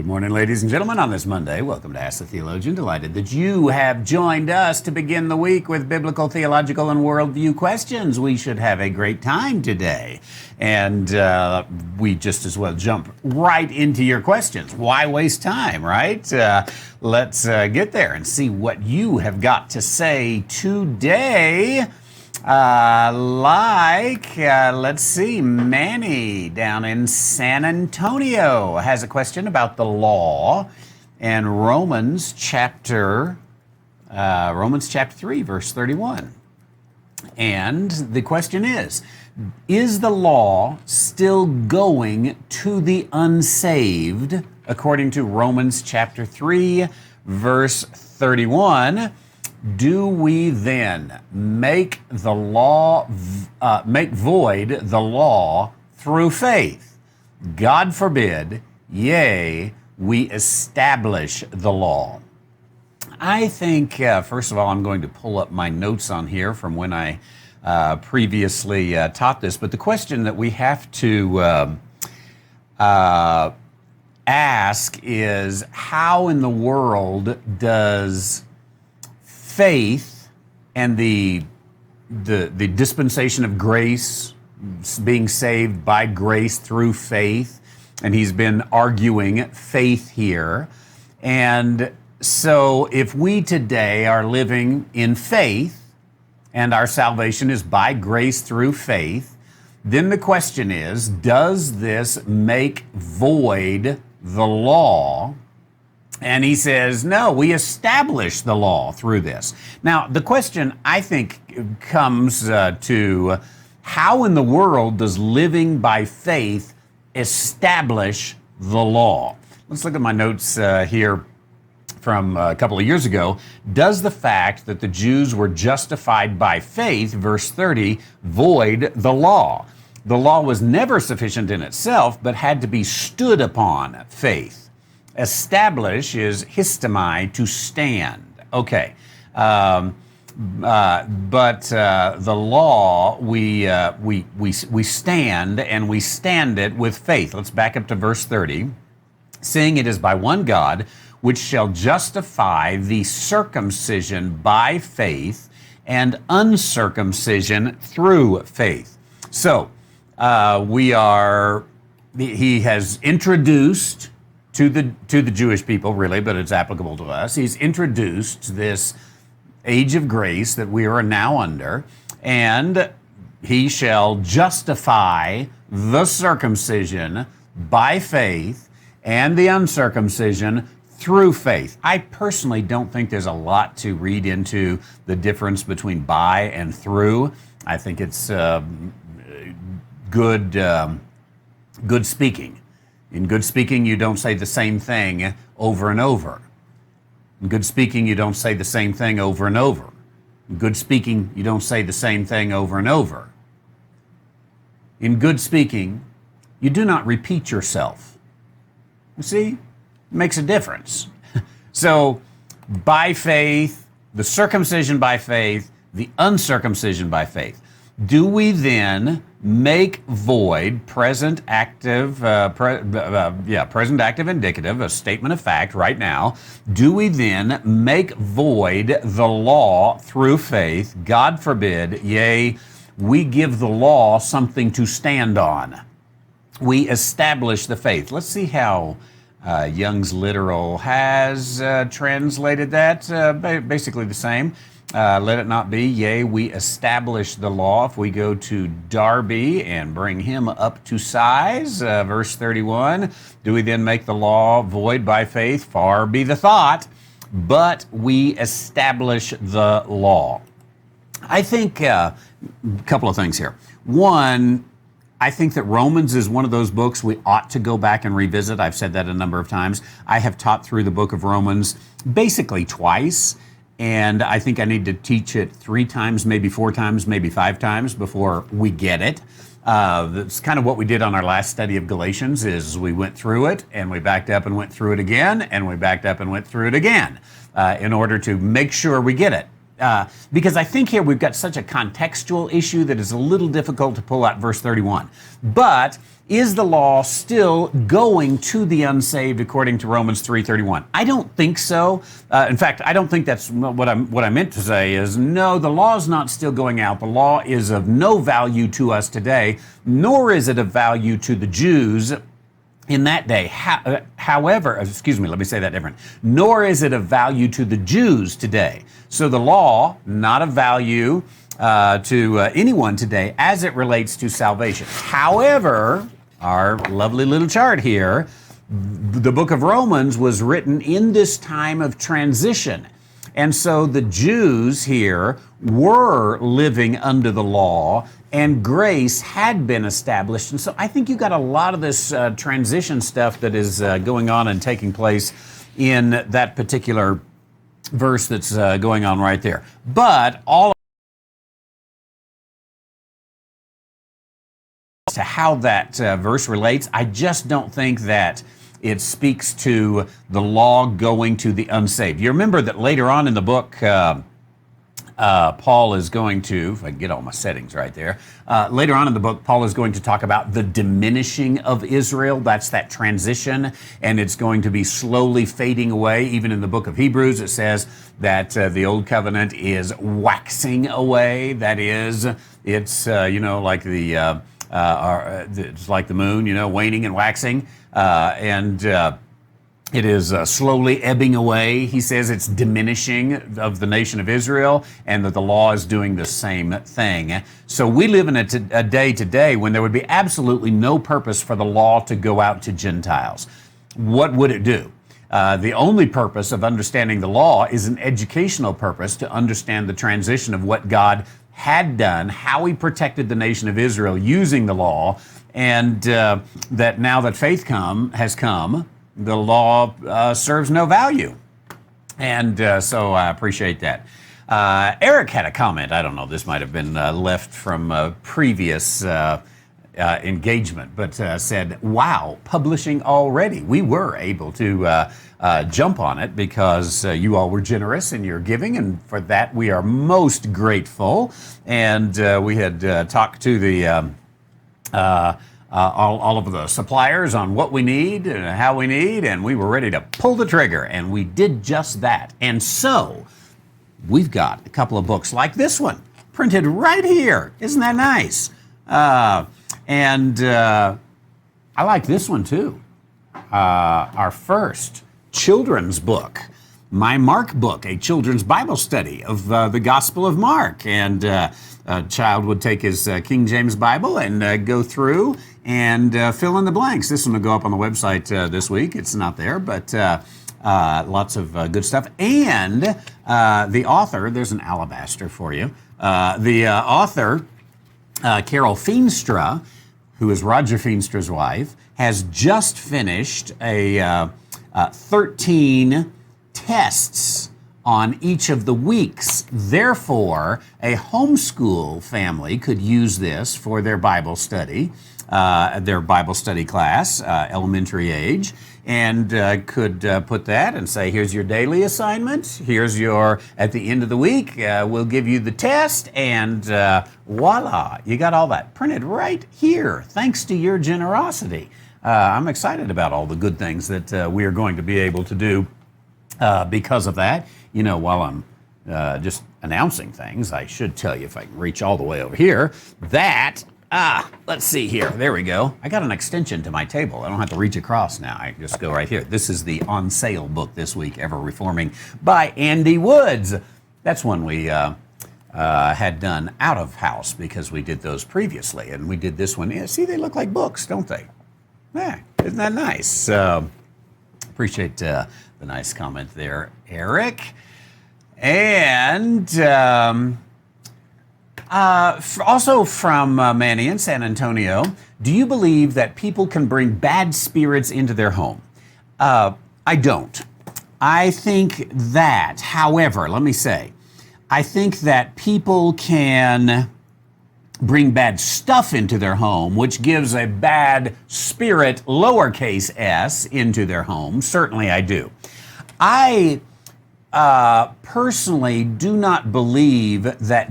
morning, ladies and gentlemen, on this Monday. Welcome to Ask the Theologian. Delighted that you have joined us to begin the week with biblical, theological, and worldview questions. We should have a great time today. And we just as well jump right into your questions. Why waste time, right? Let's get there and see what you have got to say today. Let's see, Manny down in San Antonio has a question about the law and Romans chapter 3, verse 31. And the question is the law still going to the unsaved, according to Romans chapter 3, verse 31? Do we then make void the law through faith? God forbid, yea, we establish the law. I think, first of all, I'm going to pull up my notes on here from when I previously taught this, but the question that we have to ask is, how in the world does faith and the dispensation of grace, being saved by grace through faith, and he's been arguing faith here. And so if we today are living in faith and our salvation is by grace through faith, then the question is, does this make void the law? And he says, no, we establish the law through this. Now, the question, I think, comes to how in the world does living by faith establish the law? Let's look at my notes here from a couple of years ago. Does the fact that the Jews were justified by faith, verse 30, void the law? The law was never sufficient in itself, but had to be stood upon faith. Establish is histemi, to stand. Okay. But the law, we stand, and we stand it with faith. Let's back up to verse 30. Seeing it is by one God, which shall justify the circumcision by faith and uncircumcision through faith. So, he has introduced to the Jewish people, really, but it's applicable to us. He's introduced this age of grace that we are now under, and he shall justify the circumcision by faith and the uncircumcision through faith. I personally don't think there's a lot to read into the difference between by and through. I think it's good speaking. In good speaking, you don't say the same thing over and over. In good speaking, you don't say the same thing over and over. In good speaking, you don't say the same thing over and over. In good speaking, you do not repeat yourself. You see, it makes a difference. So, by faith, the circumcision by faith, the uncircumcision by faith. Do we then make void present active indicative, a statement of fact right now? Do we then make void the law through faith? God forbid, yea, we give the law something to stand on. We establish the faith. Let's see how Young's Literal has translated that. Basically the same. Let it not be, yea, we establish the law. If we go to Darby and bring him up to size, verse 31, do we then make the law void by faith? Far be the thought, but we establish the law. I think a couple of things here. One, I think that Romans is one of those books we ought to go back and revisit. I've said that a number of times. I have taught through the book of Romans basically twice. And I think I need to teach it 3 times, maybe 4 times, maybe 5 times before we get it. That's kind of what we did on our last study of Galatians, is we went through it and we backed up and went through it again, and we backed up and went through it again in order to make sure we get it. because I think here we've got such a contextual issue that is a little difficult to pull out verse 31. But is the law still going to the unsaved according to Romans 3:31? I don't think so. In fact, I don't think that's what I meant to say is, no, the law is not still going out. The law is of no value to us today, nor is it of value to the Jews in that day. However, excuse me, let me say that different. Nor is it of value to the Jews today. So the law, not of value to anyone today as it relates to salvation. However, our lovely little chart here, the book of Romans was written in this time of transition. And so the Jews here were living under the law, and grace had been established. And so I think you got a lot of this transition stuff that is going on and taking place in that particular verse that's going on right there. But all to how that verse relates, I just don't think that it speaks to the law going to the unsaved. You remember that later on in the book, Paul is going to, if I can get all my settings right there, later on in the book, Paul is going to talk about the diminishing of Israel. That's that transition, and it's going to be slowly fading away. Even in the book of Hebrews, it says that the old covenant is waxing away. That is, it's, like it's like the moon, waning and waxing, and it is slowly ebbing away. He says it's diminishing of the nation of Israel, and that the law is doing the same thing. So we live in a day today when there would be absolutely no purpose for the law to go out to Gentiles. What would it do? The only purpose of understanding the law is an educational purpose to understand the transition of what God had done, how he protected the nation of Israel using the law, and that now that faith has come, the law serves no value. And so I appreciate that. Eric had a comment. I don't know, this might have been left from a previous engagement, but said, wow, publishing already. We were able to jump on it because you all were generous in your giving, and for that we are most grateful. And we had talked to the all of the suppliers on what we need and how we need, and we were ready to pull the trigger, and we did just that. And so we've got a couple of books like this one printed right here. Isn't that nice? And I like this one too. Our first children's book, My Mark book, a children's Bible study of the Gospel of Mark. And a child would take his King James Bible and go through and fill in the blanks. This one will go up on the website this week. It's not there, but lots of good stuff. And the author, there's an alabaster for you. The author, Carol Feenstra, who is Roger Feenstra's wife, has just finished a 13 tests on each of the weeks. Therefore, a homeschool family could use this for their Bible study class, elementary age, and could put that and say, here's your daily assignment, here's your, at the end of the week, we'll give you the test, and voila, you got all that printed right here, thanks to your generosity. I'm excited about all the good things that we are going to be able to do because of that. While I'm just announcing things, I should tell you, if I can reach all the way over here, that, let's see here. There we go. I got an extension to my table. I don't have to reach across now. I just go right here. This is the on sale book this week, Ever Reforming by Andy Woods. That's one we had done out of house because we did those previously, and we did this one. Yeah, see, they look like books, don't they? Yeah, isn't that nice? Appreciate the nice comment there, Eric. And also from Manny in San Antonio, do you believe that people can bring bad spirits into their home? I don't. I think that, however, let me say, I think that people can bring bad stuff into their home, which gives a bad spirit, lowercase s, into their home. Certainly I do. personally do not believe that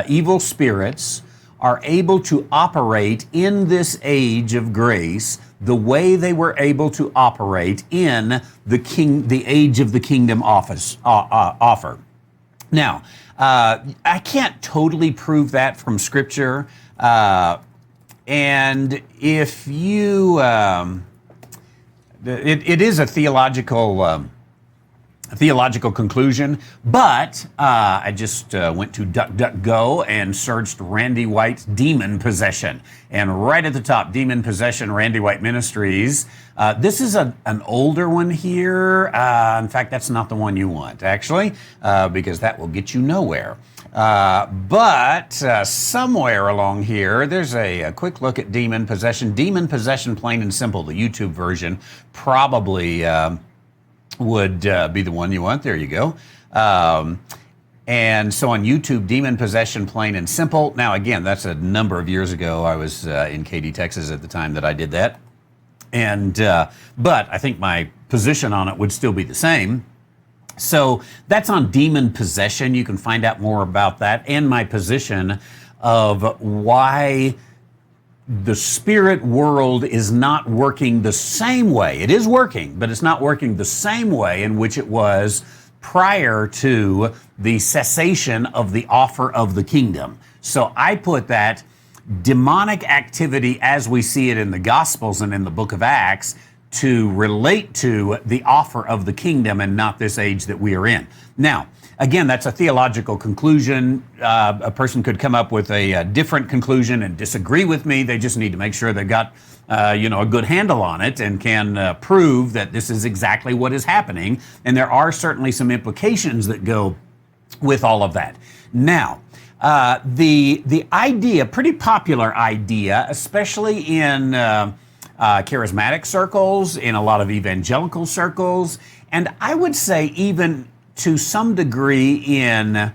evil spirits are able to operate in this age of grace the way they were able to operate in the age of the kingdom offer. Now, I can't totally prove that from Scripture, and if you, it is a theological conclusion, but I just went to DuckDuckGo and searched Randy White's demon possession. And right at the top, demon possession, Randy White Ministries. This is an older one here. In fact, that's not the one you want, actually, because that will get you nowhere. But somewhere along here, there's a quick look at demon possession. Demon possession, plain and simple, the YouTube version, probably would be the one you want. There you go. And so on YouTube, demon possession, plain and simple. Now, again, that's a number of years ago. I was in Katy, Texas at the time that I did that. And but I think my position on it would still be the same. So that's on demon possession. You can find out more about that and my position of why the spirit world is not working the same way. It is working, but it's not working the same way in which it was prior to the cessation of the offer of the kingdom. So I put that demonic activity as we see it in the Gospels and in the book of Acts to relate to the offer of the kingdom and not this age that we are in. Now, again, that's a theological conclusion. A person could come up with a different conclusion and disagree with me. They just need to make sure they've got a good handle on it and can prove that this is exactly what is happening. And there are certainly some implications that go with all of that. Now, the idea, pretty popular idea, especially in charismatic circles, in a lot of evangelical circles, and I would say even to some degree in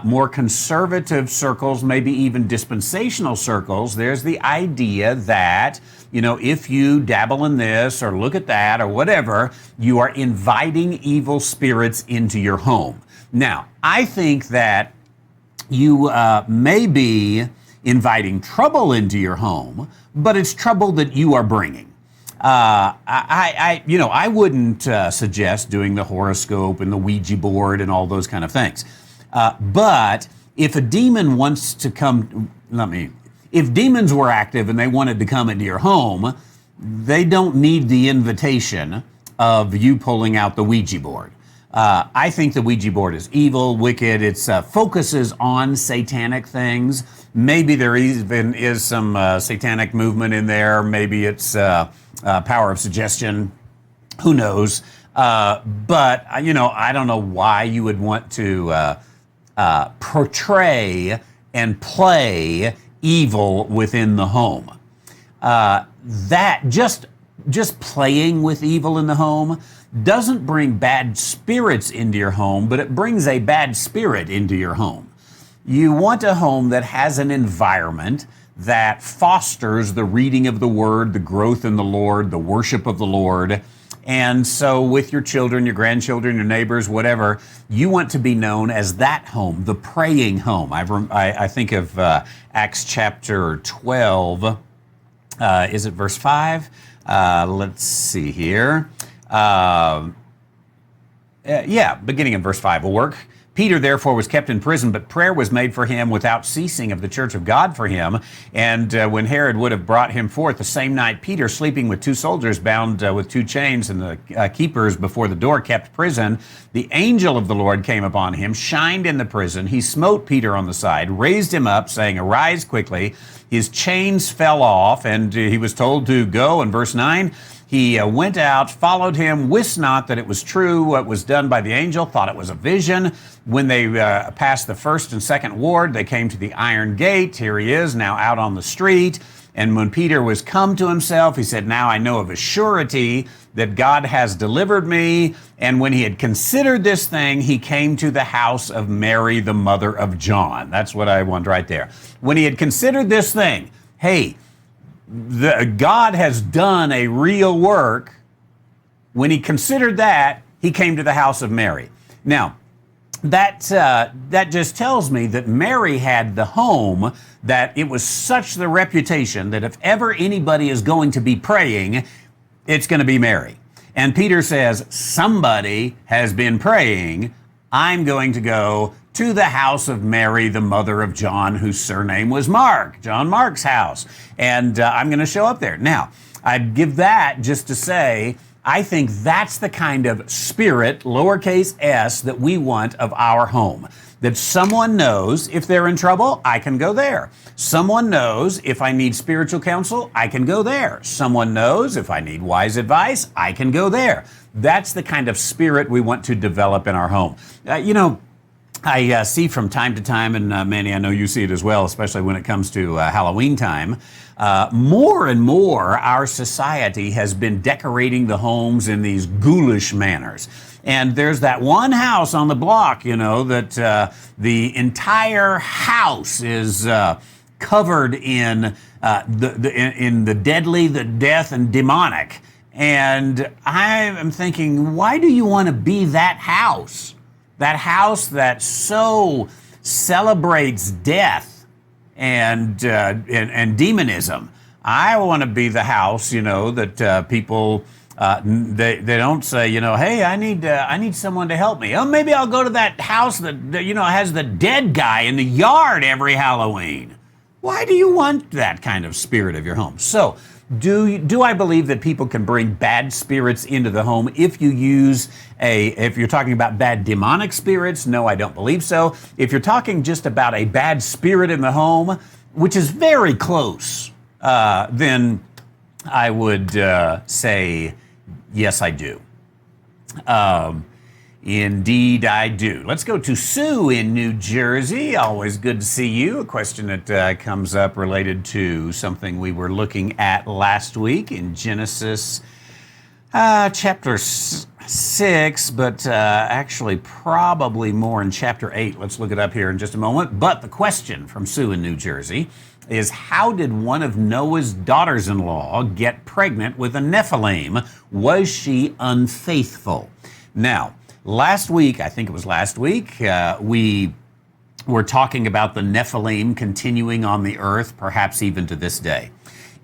more conservative circles, maybe even dispensational circles, there's the idea that, if you dabble in this or look at that or whatever, you are inviting evil spirits into your home. Now, I think that you may be inviting trouble into your home, but it's trouble that you are bringing. I wouldn't suggest doing the horoscope and the Ouija board and all those kind of things. But if a demon wants to come, if demons were active and they wanted to come into your home, they don't need the invitation of you pulling out the Ouija board. I think the Ouija board is evil, wicked. It focuses on satanic things. Maybe there even is some satanic movement in there. Maybe it's power of suggestion. Who knows? But, I don't know why you would want to portray and play evil within the home. That just playing with evil in the home doesn't bring bad spirits into your home, but it brings a bad spirit into your home. You want a home that has an environment that fosters the reading of the Word, the growth in the Lord, the worship of the Lord. And so with your children, your grandchildren, your neighbors, whatever, you want to be known as that home, the praying home. I think of Acts chapter 12. Is it verse 5? Let's see here. Beginning in verse 5 will work. Peter therefore was kept in prison, but prayer was made for him without ceasing of the church of God for him. And when Herod would have brought him forth the same night, Peter, sleeping with two soldiers bound with two chains, and the keepers before the door kept prison, the angel of the Lord came upon him, shined in the prison. He smote Peter on the side, raised him up, saying, "Arise quickly." His chains fell off, and he was told to go. In verse 9, he went out, followed him, wist not that it was true what was done by the angel, thought it was a vision. When they passed the first and second ward, they came to the iron gate. Here he is, now out on the street. And when Peter was come to himself, he said, "Now I know of a surety that God has delivered me." And when he had considered this thing, he came to the house of Mary, the mother of John. That's what I want right there. When he had considered this thing, hey, God has done a real work. When he considered that, he came to the house of Mary. Now, that just tells me that Mary had the home, that it was such the reputation that if ever anybody is going to be praying, it's going to be Mary. And Peter says, somebody has been praying. I'm going to go to the house of Mary, the mother of John, whose surname was Mark, John Mark's house. And I'm going to show up there. Now, I'd give that just to say, I think that's the kind of spirit, lowercase s, that we want of our home. That someone knows if they're in trouble, I can go there. Someone knows if I need spiritual counsel, I can go there. Someone knows if I need wise advice, I can go there. That's the kind of spirit we want to develop in our home. I see from time to time, and Manny, I know you see it as well, especially when it comes to Halloween time, more and more our society has been decorating the homes in these ghoulish manners. And there's that one house on the block, that the entire house is covered in the deadly, the death, and demonic. And I am thinking, why do you want to be that house? That house that so celebrates death and demonism. I want to be the house, that people they don't say, hey, I need someone to help me. Oh, maybe I'll go to that house that has the dead guy in the yard every Halloween. Why do you want that kind of spirit of your home? So, do I believe that people can bring bad spirits into the home if you're talking about bad demonic spirits? No, I don't believe so. If you're talking just about a bad spirit in the home, which is very close, then I would say, yes, I do. Indeed, I do. Let's go to Sue in New Jersey. Always good to see you. A question that comes up related to something we were looking at last week in Genesis chapter 6, but actually probably more in chapter 8. Let's look it up here in just a moment. But the question from Sue in New Jersey is, how did one of Noah's daughters-in-law get pregnant with a Nephilim? Was she unfaithful? Now, last week, I think it was last week, we were talking about the Nephilim continuing on the earth, perhaps even to this day.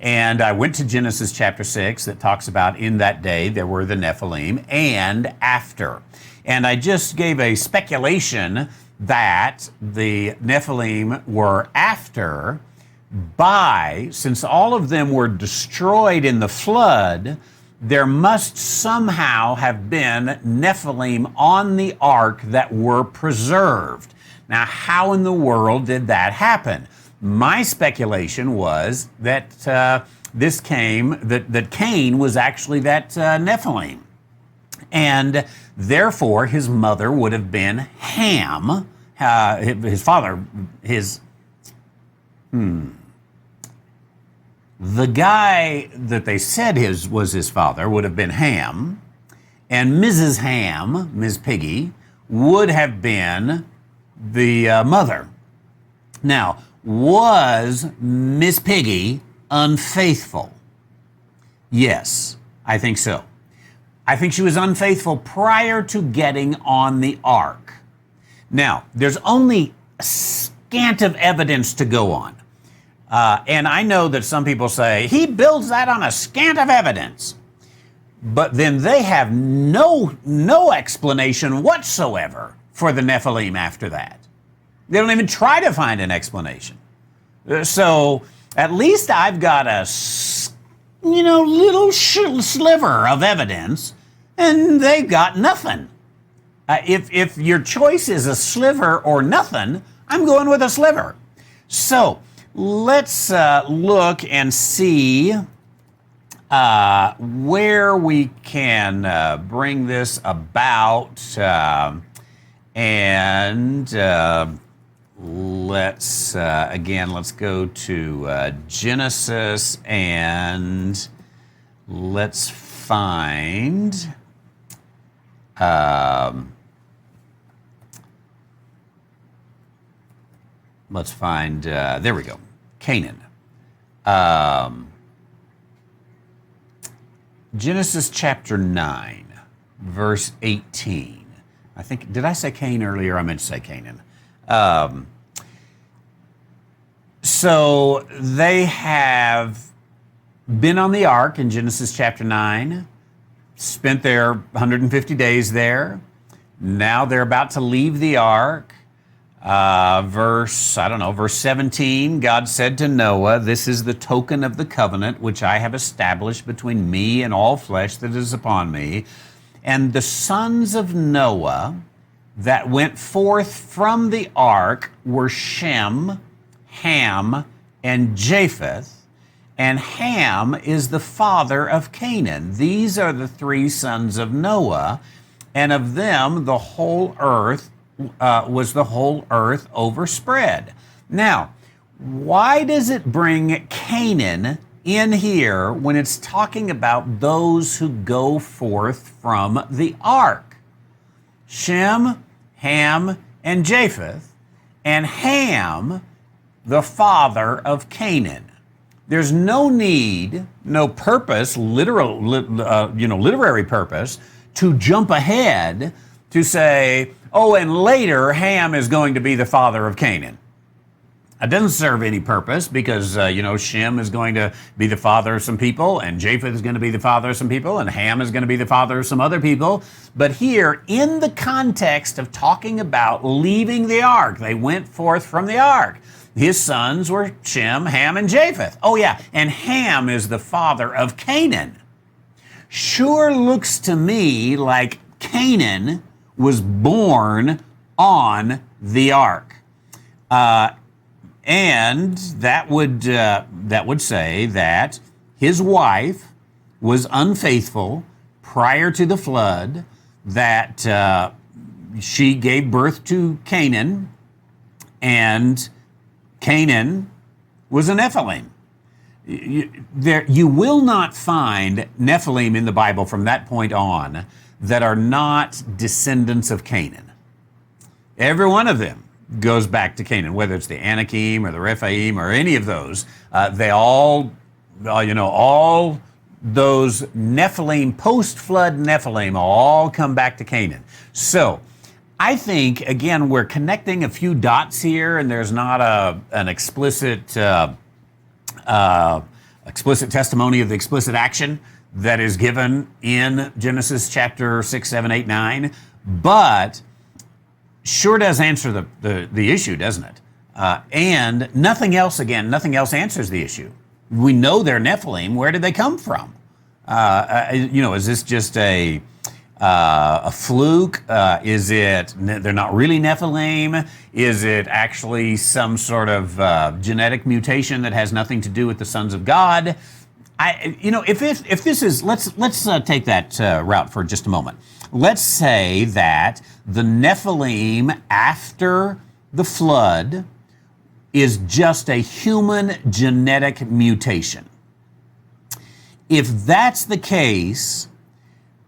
And I went to Genesis chapter 6 that talks about in that day there were the Nephilim and after. And I just gave a speculation that the Nephilim were after since all of them were destroyed in the flood, there must somehow have been Nephilim on the ark that were preserved. Now, how in the world did that happen? My speculation was that that Cain was actually that Nephilim. And therefore, his mother would have been Ham, his father, the guy that they said was his father would have been Ham, and Mrs. Ham, Ms. Piggy, would have been the mother. Now, was Miss Piggy unfaithful? Yes, I think so. I think she was unfaithful prior to getting on the ark. Now, there's only a scant of evidence to go on. And I know that some people say, he builds that on a scant of evidence. But then they have no explanation whatsoever for the Nephilim after that. They don't even try to find an explanation. So at least I've got a little sliver of evidence, and they've got nothing. If your choice is a sliver or nothing, I'm going with a sliver. So let's look and see where we can bring this about. Let's go to Genesis and let's find there we go, Canaan. Genesis chapter 9. verse 18. I think, did I say Cain earlier? I meant to say Canaan. So they have been on the ark in Genesis chapter 9, spent their 150 days there. Now they're about to leave the ark. Verse 17, God said to Noah, "This is the token of the covenant which I have established between me and all flesh that is upon me. And the sons of Noah that went forth from the ark were Shem, Ham, and Japheth. And Ham is the father of Canaan. These are the three sons of Noah, and of them the whole earth was the whole earth overspread." Now, why does it bring Canaan in here when it's talking about those who go forth from the ark? Shem, Ham, and Japheth, and Ham, the father of Canaan. There's no need, no purpose, literary purpose, to jump ahead to say, oh, and later Ham is going to be the father of Canaan. It doesn't serve any purpose because, Shem is going to be the father of some people, and Japheth is going to be the father of some people, and Ham is going to be the father of some other people. But here, in the context of talking about leaving the ark, they went forth from the ark. His sons were Shem, Ham, and Japheth. Oh yeah, and Ham is the father of Canaan. Sure looks to me like Canaan was born on the ark. And that would say that his wife was unfaithful prior to the flood, that she gave birth to Canaan, and Canaan was a Nephilim. You will not find Nephilim in the Bible from that point on that are not descendants of Canaan. Every one of them goes back to Canaan, whether it's the Anakim or the Rephaim or any of those. They all those Nephilim, post-flood Nephilim, all come back to Canaan. So I think, again, we're connecting a few dots here, and there's not an explicit testimony of the explicit action that is given in Genesis chapter 6, 7, 8, 9, but sure does answer the issue, doesn't it? And nothing else answers the issue. We know they're Nephilim. Where did they come from? Is this just a fluke? Is it they're not really Nephilim? Is it actually some sort of genetic mutation that has nothing to do with the sons of God? If this is, let's take that route for just a moment. Let's say that the Nephilim after the flood is just a human genetic mutation. If that's the case,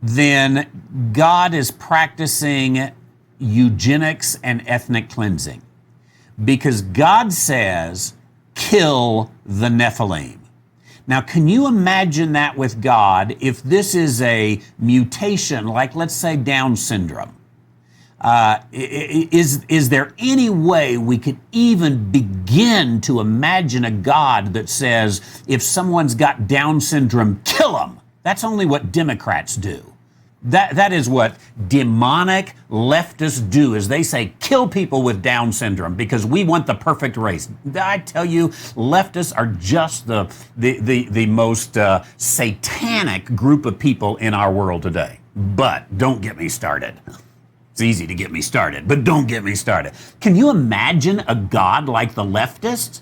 then God is practicing eugenics and ethnic cleansing, because God says, kill the Nephilim. Now, can you imagine that with God if this is a mutation, like let's say Down syndrome? Is there any way we could even begin to imagine a God that says, if someone's got Down syndrome, kill them? That's only what Democrats do. That is what demonic leftists do, is they say, kill people with Down syndrome because we want the perfect race. I tell you, leftists are just the most satanic group of people in our world today. But don't get me started. It's easy to get me started, but don't get me started. Can you imagine a God like the leftists?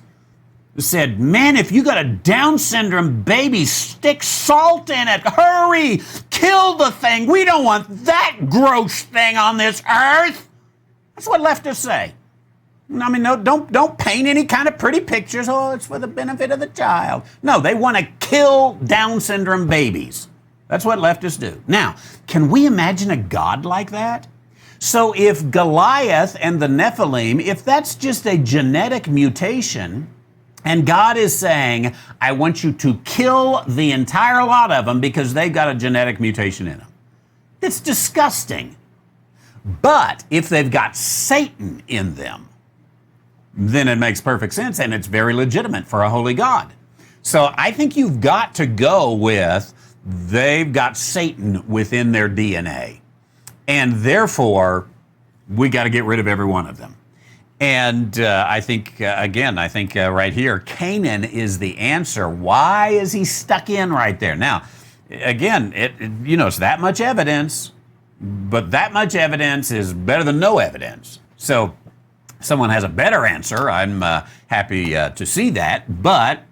Said, man, if you got a Down syndrome baby, stick salt in it. Hurry, kill the thing. We don't want that gross thing on this earth. That's what leftists say. I mean, no, don't paint any kind of pretty pictures. Oh, it's for the benefit of the child. No, they want to kill Down syndrome babies. That's what leftists do. Now, can we imagine a God like that? So if Goliath and the Nephilim, if that's just a genetic mutation, and God is saying, I want you to kill the entire lot of them because they've got a genetic mutation in them. That's disgusting. But if they've got Satan in them, then it makes perfect sense, and it's very legitimate for a holy God. So I think you've got to go with they've got Satan within their DNA. And therefore, we got to get rid of every one of them. And I think, right here, Canaan is the answer. Why is he stuck in right there? Now, again, it's that much evidence, but that much evidence is better than no evidence. So someone has a better answer. I'm happy to see that. But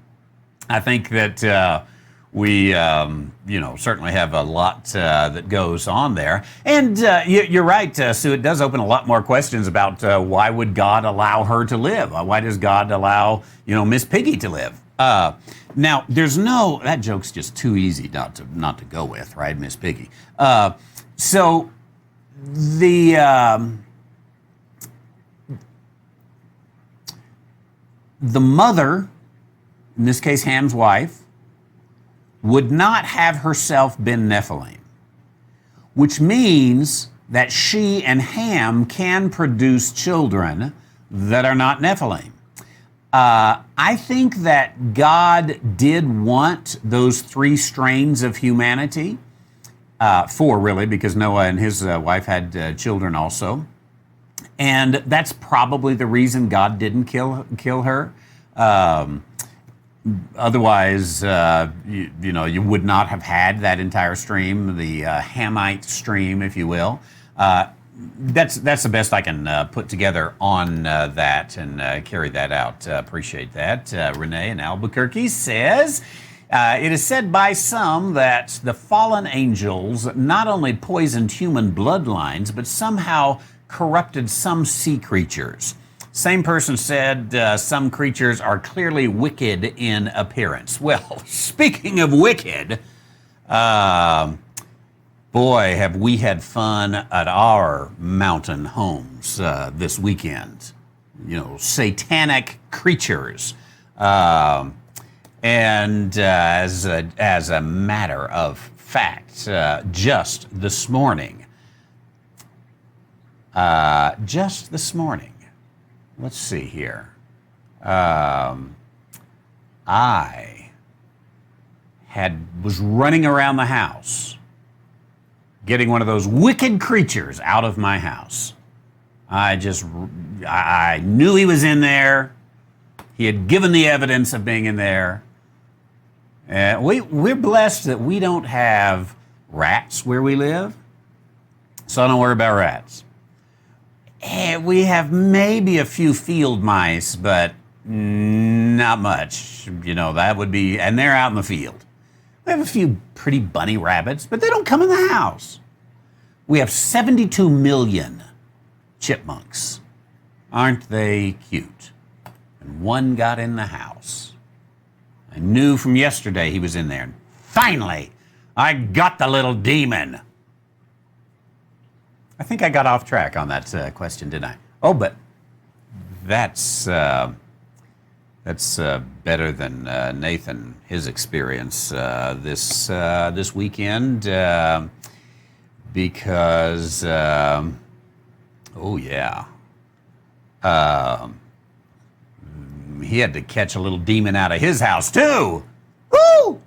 I think that we, certainly have a lot that goes on there. And you're right, Sue, it does open a lot more questions about why would God allow her to live? Why does God allow, Miss Piggy to live? Now, that joke's just too easy not to go with, right, Miss Piggy? So the mother, in this case Ham's wife, would not have herself been Nephilim, which means that she and Ham can produce children that are not Nephilim. I think that God did want those three strains of humanity, four really, because Noah and his wife had children also. And that's probably the reason God didn't kill her. Otherwise, you would not have had that entire stream, the Hamite stream, if you will. That's the best I can put together on that and carry that out. Appreciate that. Renee in Albuquerque says, it is said by some that the fallen angels not only poisoned human bloodlines, but somehow corrupted some sea creatures. Same person said some creatures are clearly wicked in appearance. Well, speaking of wicked, boy, have we had fun at our mountain homes this weekend. Satanic creatures. And as a matter of fact, just this morning, let's see here. I was running around the house, getting one of those wicked creatures out of my house. I knew he was in there. He had given the evidence of being in there. We're blessed that we don't have rats where we live, so I don't worry about rats. We have maybe a few field mice, but not much. That would be, and they're out in the field. We have a few pretty bunny rabbits, but they don't come in the house. We have 72 million chipmunks. Aren't they cute? And one got in the house. I knew from yesterday he was in there. And finally, I got the little demon. I think I got off track on that question, didn't I? Oh, but that's better than Nathan, his experience this weekend, because he had to catch a little demon out of his house too. Woo!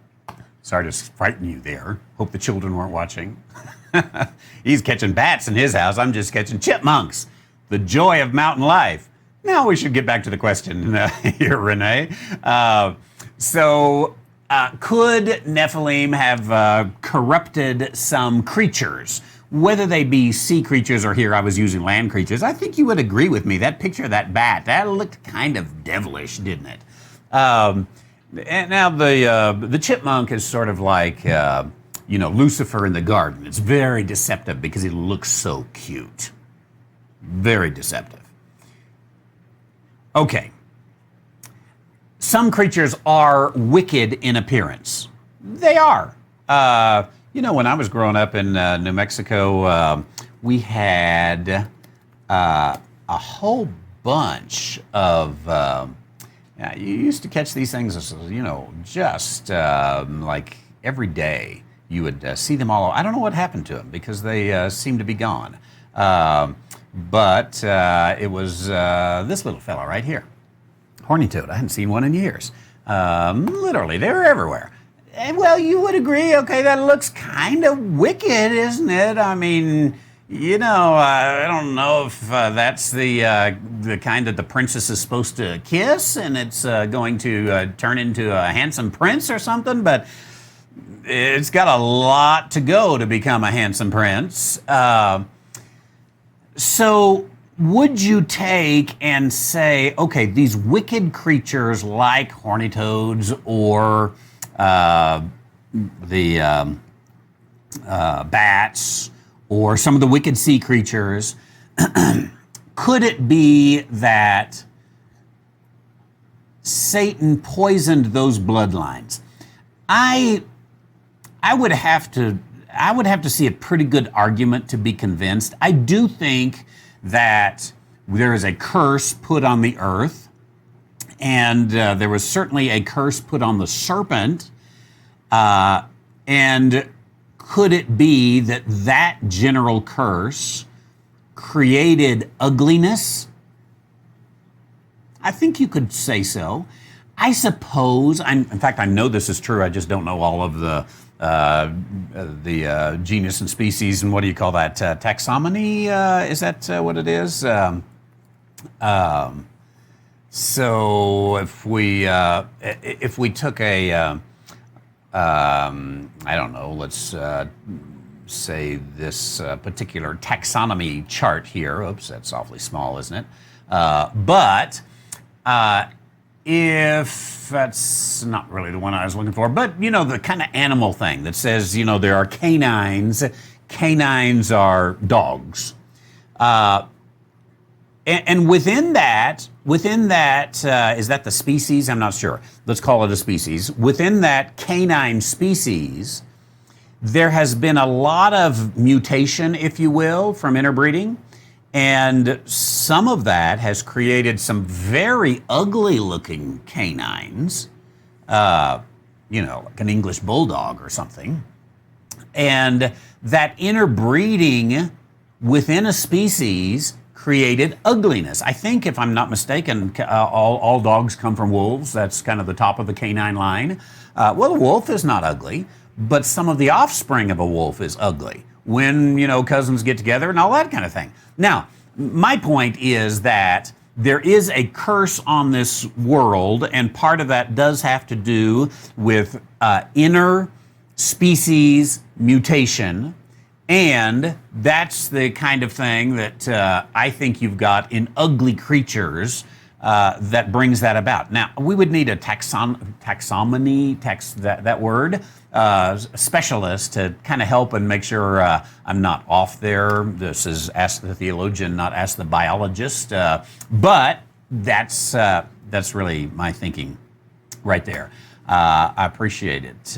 Sorry to frighten you there. Hope the children weren't watching. He's catching bats in his house. I'm just catching chipmunks. The joy of mountain life. Now we should get back to the question here, Renee. Could Nephilim have corrupted some creatures? Whether they be sea creatures or here I was using land creatures, I think you would agree with me. That picture of that bat, that looked kind of devilish, didn't it? And now the chipmunk is sort of like... Lucifer in the garden. It's very deceptive because he looks so cute. Very deceptive. Okay. Some creatures are wicked in appearance. They are. When I was growing up in New Mexico, we had a whole bunch of... you used to catch these things, just like every day. you would see them all. I don't know what happened to them because they seem to be gone. But it was this little fella right here. Horny Toad. I hadn't seen one in years. Literally, they were everywhere. And, well, you would agree, okay, that looks kind of wicked, isn't it? I mean, you know, I don't know if that's the kind that the princess is supposed to kiss and it's going to turn into a handsome prince or something, but it's got a lot to go to become a handsome prince. So would you take and say, okay, these wicked creatures like horny toads or the bats or some of the wicked sea creatures, could it be that Satan poisoned those bloodlines? I would have to see a pretty good argument to be convinced. I do think that there is a curse put on the earth, and there was certainly a curse put on the serpent. And could it be that that general curse created ugliness? I think you could say so. I suppose, in fact, I know this is true. I just don't know all of the genus and species and what do you call that? Taxonomy? Is that what it is? So if we took a I don't know, let's say this particular taxonomy chart here. Oops, that's awfully small, isn't it? But if that's not really the one I was looking for, but you know, the kind of animal thing that says, you know, there are canines. Canines are dogs. And within that, is that the species? I'm not sure. Let's call it a species. Within that canine species, there has been a lot of mutation, if you will, from interbreeding. And some of that has created some very ugly looking canines, you know, like an English bulldog or something. And that interbreeding within a species created ugliness. I think, if I'm not mistaken, all dogs come from wolves. That's kind of the top of the canine line. Well, a wolf is not ugly, but some of the offspring of a wolf is ugly when, you know, cousins get together and all that kind of thing. Now, my point is that there is a curse on this world, and part of that does have to do with inner species mutation. And that's the kind of thing that I think you've got in ugly creatures that brings that about. Now, we would need a taxonomy, that word, specialist to kind of help and make sure I'm not off there. This is Ask the Theologian, not Ask the Biologist. But that's really my thinking right there. I appreciate it.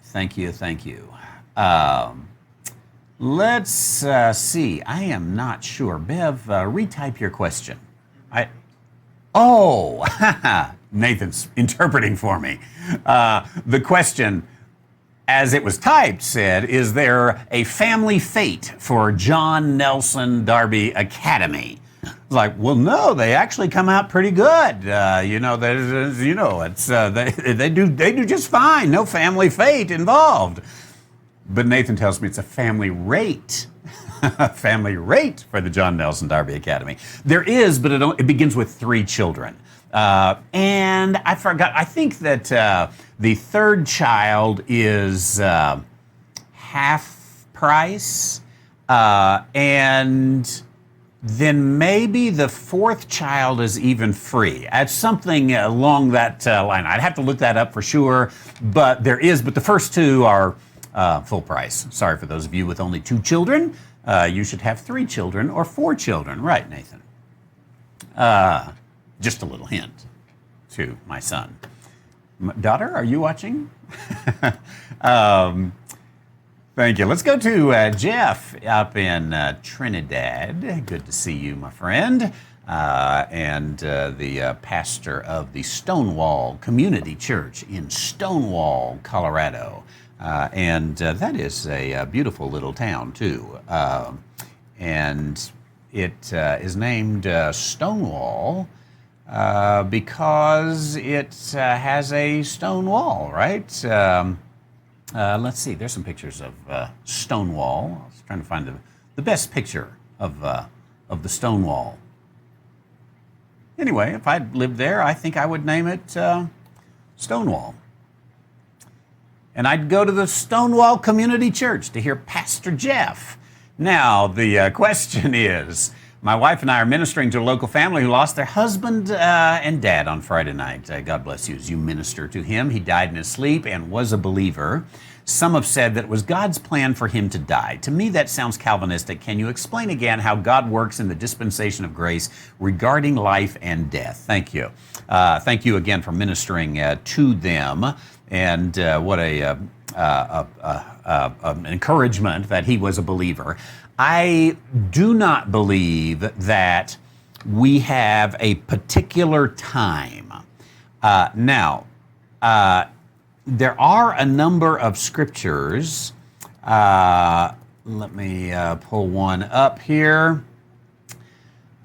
Thank you. Let's see. I am not sure. Bev, retype your question. Nathan's interpreting for me. The question, as it was typed, said, is there a family fate for John Nelson Darby Academy? Like, well, no, they actually come out pretty good. You know, it's they do just fine. No family fate involved. But Nathan tells me it's a family rate, family rate for the John Nelson Darby Academy. There is, but it begins with 3 children. And I forgot. I think that the third child is half price, and then maybe the 4th child is even free. It's something along that line. I'd have to look that up for sure, but there is. But the first 2 are full price. Sorry for those of you with only 2 children. You should have 3 children or 4 children. Right, Nathan? Just a little hint to my son. Daughter, are you watching? Thank you. Let's go to Jeff up in Trinidad. Good to see you, my friend. and the pastor of the Stonewall Community Church in Stonewall, Colorado. And that is a beautiful little town, too. And it is named Stonewall because it has a stone wall, right? Let's see, there's some pictures of Stonewall. I was trying to find the best picture of the Stonewall. Anyway, if I'd lived there, I think I would name it Stonewall. And I'd go to the Stonewall Community Church to hear Pastor Jeff. Now, the question is, my wife and I are ministering to a local family who lost their husband and dad on Friday night. God bless you as you minister to him. He died in his sleep and was a believer. Some have said that it was God's plan for him to die. To me, that sounds Calvinistic. Can you explain again how God works in the dispensation of grace regarding life and death? Thank you. Thank you again for ministering to them. And what an encouragement that he was a believer. I do not believe that we have a particular time. Now, there are a number of scriptures. Let me pull one up here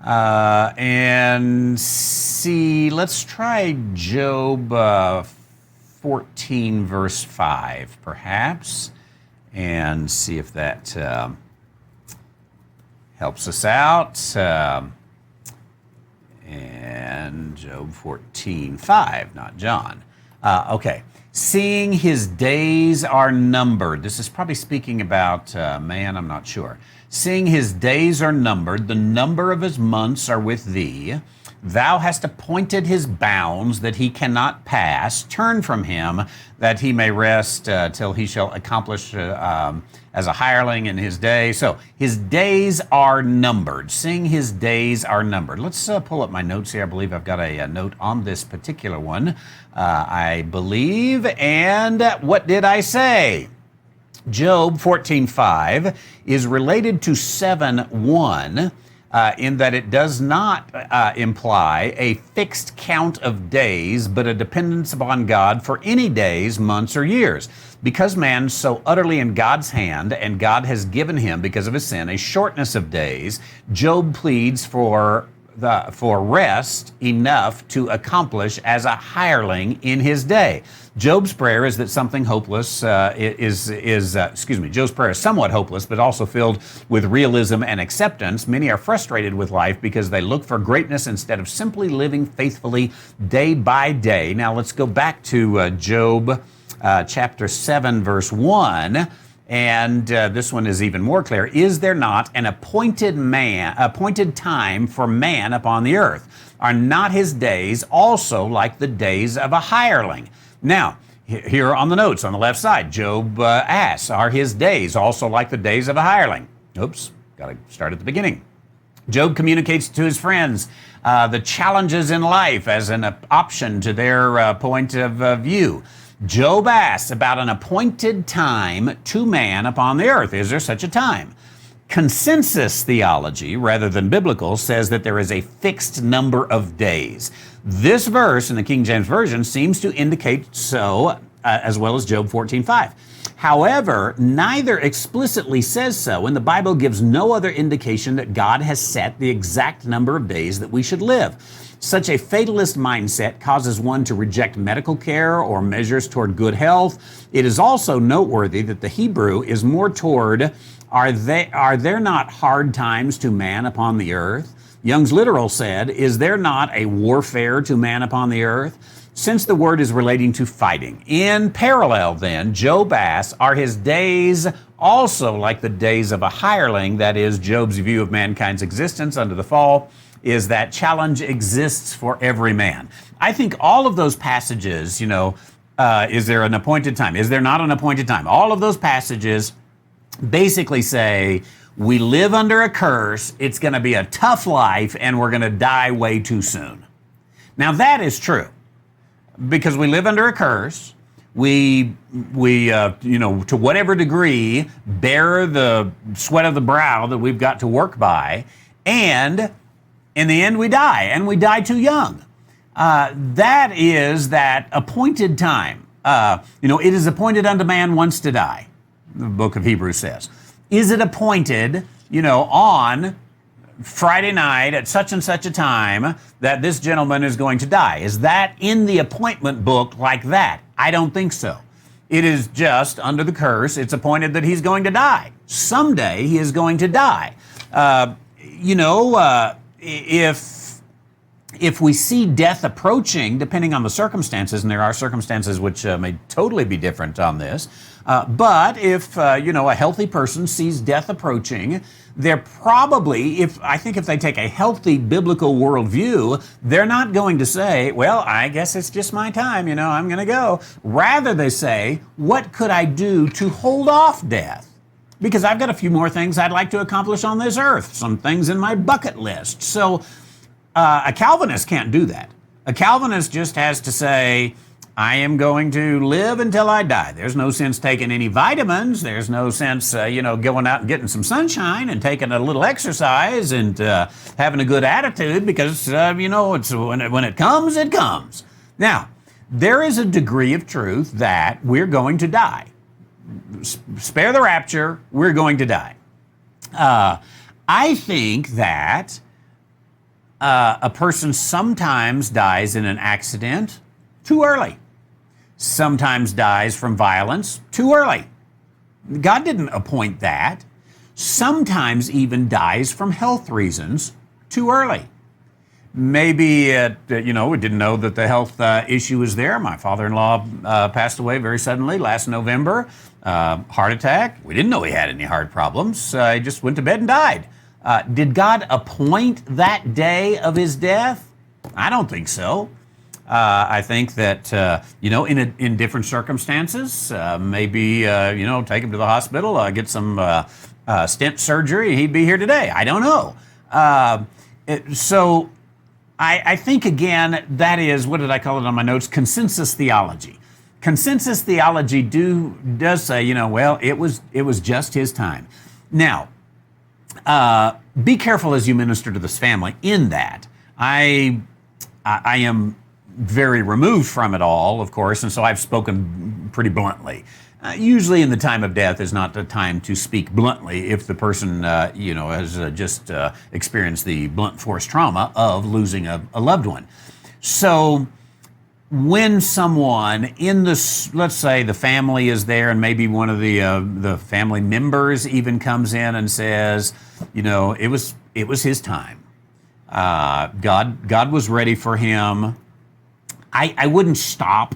and see. Let's try Job 14, verse 5, perhaps, and see if that helps us out. And Job 14, 5, not John. Okay. Seeing his days are numbered. This is probably speaking about man, I'm not sure. Seeing his days are numbered, the number of his months are with thee. Thou hast appointed his bounds that he cannot pass. Turn from him that he may rest till he shall accomplish as a hireling in his day. So his days are numbered. Seeing his days are numbered. Let's pull up my notes here. I believe I've got a note on this particular one. I believe. And what did I say? Job 14:5 is related to 7:1. In that it does not imply a fixed count of days, but a dependence upon God for any days, months, or years. Because man's so utterly in God's hand, and God has given him, because of his sin, a shortness of days, Job pleads for rest enough to accomplish as a hireling in his day. Job's prayer is that something hopeless Job's prayer is somewhat hopeless, but also filled with realism and acceptance. Many are frustrated with life because they look for greatness instead of simply living faithfully day by day. Now let's go back to Job chapter 7, verse 1. And this one is even more clear. Is there not an appointed time for man upon the earth? Are not his days also like the days of a hireling? Now, here on the notes on the left side, Job asks, are his days also like the days of a hireling? Oops, got to start at the beginning. Job communicates to his friends the challenges in life as an option to their point of view. Job asks about an appointed time to man upon the earth. Is there such a time? Consensus theology, rather than biblical, says that there is a fixed number of days. This verse in the King James Version seems to indicate so, as well as Job 14:5. However, neither explicitly says so, and the Bible gives no other indication that God has set the exact number of days that we should live. Such a fatalist mindset causes one to reject medical care or measures toward good health. It is also noteworthy that the Hebrew is more toward, are there not hard times to man upon the earth? Young's literal said, is there not a warfare to man upon the earth? Since the word is relating to fighting. In parallel then, Job asks, are his days also like the days of a hireling? That is, Job's view of mankind's existence under the fall is that challenge exists for every man. I think all of those passages, is there an appointed time? Is there not an appointed time? All of those passages basically say, we live under a curse, it's going to be a tough life, and we're going to die way too soon. Now that is true, because we live under a curse. We to whatever degree, bear the sweat of the brow that we've got to work by, and in the end we die, and we die too young. That is that appointed time. It is appointed unto man once to die, the book of Hebrews says. Is it appointed, on Friday night at such and such a time that this gentleman is going to die? Is that in the appointment book like that? I don't think so. It is just under the curse. It's appointed that he's going to die. Someday he is going to die. If we see death approaching, depending on the circumstances, and there are circumstances which may totally be different on this, but if a healthy person sees death approaching, they're probably, if they take a healthy biblical worldview, they're not going to say, well, I guess it's just my time, I'm going to go. Rather, they say, what could I do to hold off death? Because I've got a few more things I'd like to accomplish on this earth, some things in my bucket list. So a Calvinist can't do that. A Calvinist just has to say, I am going to live until I die. There's no sense taking any vitamins. There's no sense, going out and getting some sunshine and taking a little exercise and having a good attitude because, it's when it comes, it comes. Now, there is a degree of truth that we're going to die. Spare the rapture, we're going to die. I think that a person sometimes dies in an accident too early. Sometimes dies from violence too early. God didn't appoint that. Sometimes even dies from health reasons too early. Maybe, we didn't know that the health issue was there. My father-in-law passed away very suddenly last November. Heart attack. We didn't know he had any heart problems. He just went to bed and died. Did God appoint that day of his death? I don't think so. I think that, in different circumstances, maybe, take him to the hospital, get some stent surgery, he'd be here today. I don't know. So I think, again, that is, what did I call it on my notes? Consensus theology. Consensus theology does say, it was just his time. Now, be careful as you minister to this family in that. I am very removed from it all, of course, and so I've spoken pretty bluntly. Usually in the time of death is not the time to speak bluntly if the person, has just experienced the blunt force trauma of losing a loved one. So when someone in this, let's say the family is there and maybe one of the family members even comes in and says, it was his time. God was ready for him. I wouldn't stop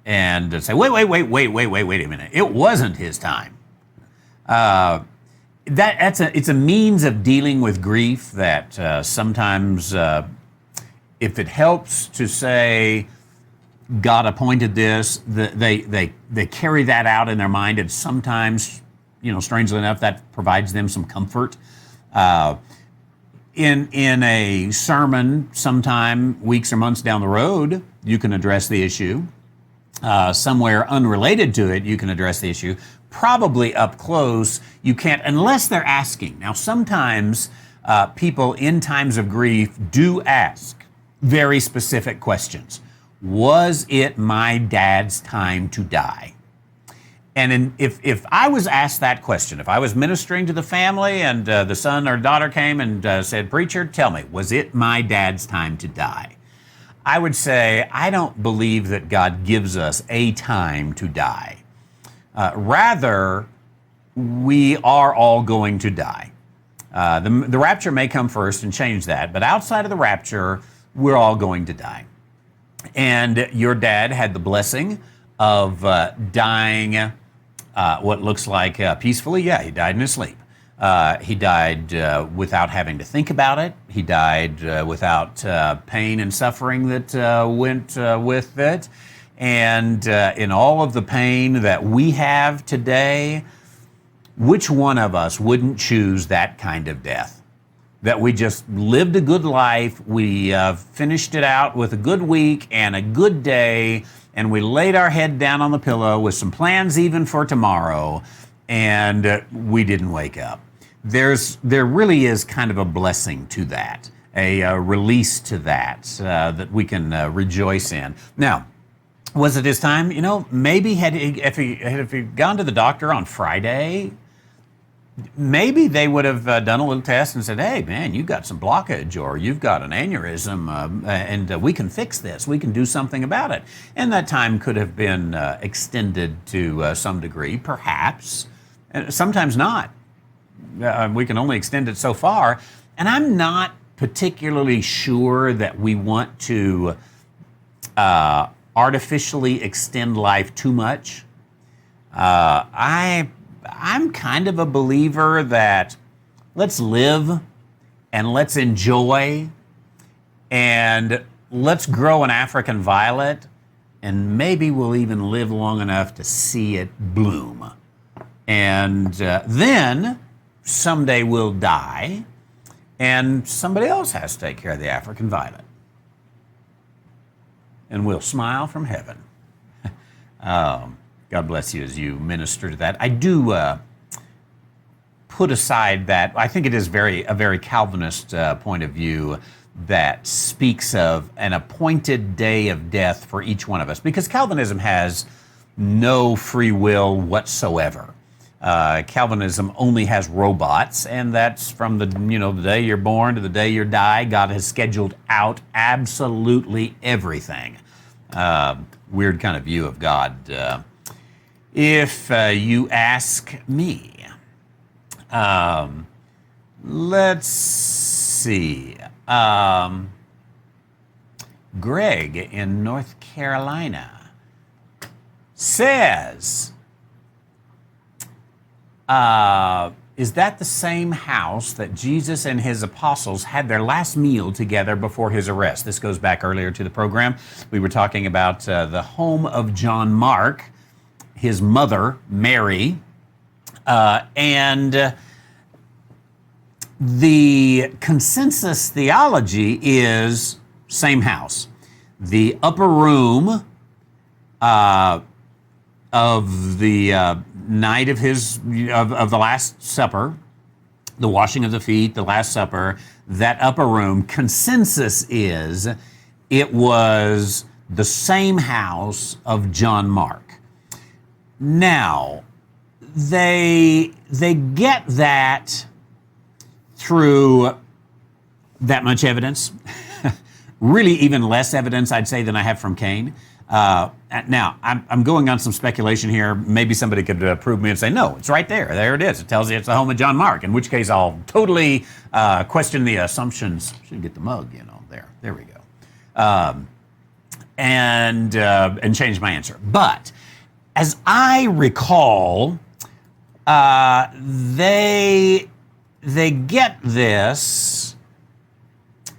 and say, wait a minute. It wasn't his time. It's a means of dealing with grief that sometimes, if it helps to say God appointed this, they carry that out in their mind, and sometimes, strangely enough, that provides them some comfort. In a sermon, sometime weeks or months down the road, you can address the issue. Somewhere unrelated to it, you can address the issue. Probably up close, you can't, unless they're asking. Now, sometimes people in times of grief do ask very specific questions. Was it my dad's time to die? And if I was asked that question, if I was ministering to the family and the son or daughter came and said, preacher, tell me, was it my dad's time to die? I would say, I don't believe that God gives us a time to die. Rather, we are all going to die. The rapture may come first and change that, but outside of the rapture, we're all going to die. And your dad had the blessing of dying what looks like peacefully. Yeah, he died in his sleep. He died without having to think about it. He died without pain and suffering that went with it. And in all of the pain that we have today, which one of us wouldn't choose that kind of death? That we just lived a good life, we finished it out with a good week and a good day, and we laid our head down on the pillow with some plans even for tomorrow, and we didn't wake up. There really is kind of a blessing to that. a release to that that we can rejoice in. Now, was it his time? You know, maybe if he gone to the doctor on Friday, maybe they would have done a little test and said, hey, man, you've got some blockage or you've got an aneurysm and we can fix this. We can do something about it. And that time could have been extended to some degree, perhaps. And sometimes not. We can only extend it so far. And I'm not particularly sure that we want to artificially extend life too much. I'm kind of a believer that let's live and let's enjoy and let's grow an African violet and maybe we'll even live long enough to see it bloom. And then someday we'll die and somebody else has to take care of the African violet. And we'll smile from heaven. God bless you as you minister to that. I do put aside that, I think it is a very Calvinist point of view that speaks of an appointed day of death for each one of us, because Calvinism has no free will whatsoever. Calvinism only has robots, and that's from the day you're born to the day you die. God has scheduled out absolutely everything. Weird kind of view of God. If you ask me. Let's see. Greg in North Carolina says, is that the same house that Jesus and his apostles had their last meal together before his arrest? This goes back earlier to the program. We were talking about the home of John Mark, his mother, Mary, and the consensus theology is same house. The upper room of the night of the Last Supper, the washing of the feet, the Last Supper, that upper room, consensus is it was the same house of John Mark. Now, they get that through that much evidence, really even less evidence, I'd say, than I have from Cain. Now, I'm going on some speculation here. Maybe somebody could prove me and say, no, it's right there. There it is. It tells you it's the home of John Mark, in which case I'll totally question the assumptions. Should get the mug, there we go. And change my answer. But as I recall, they get this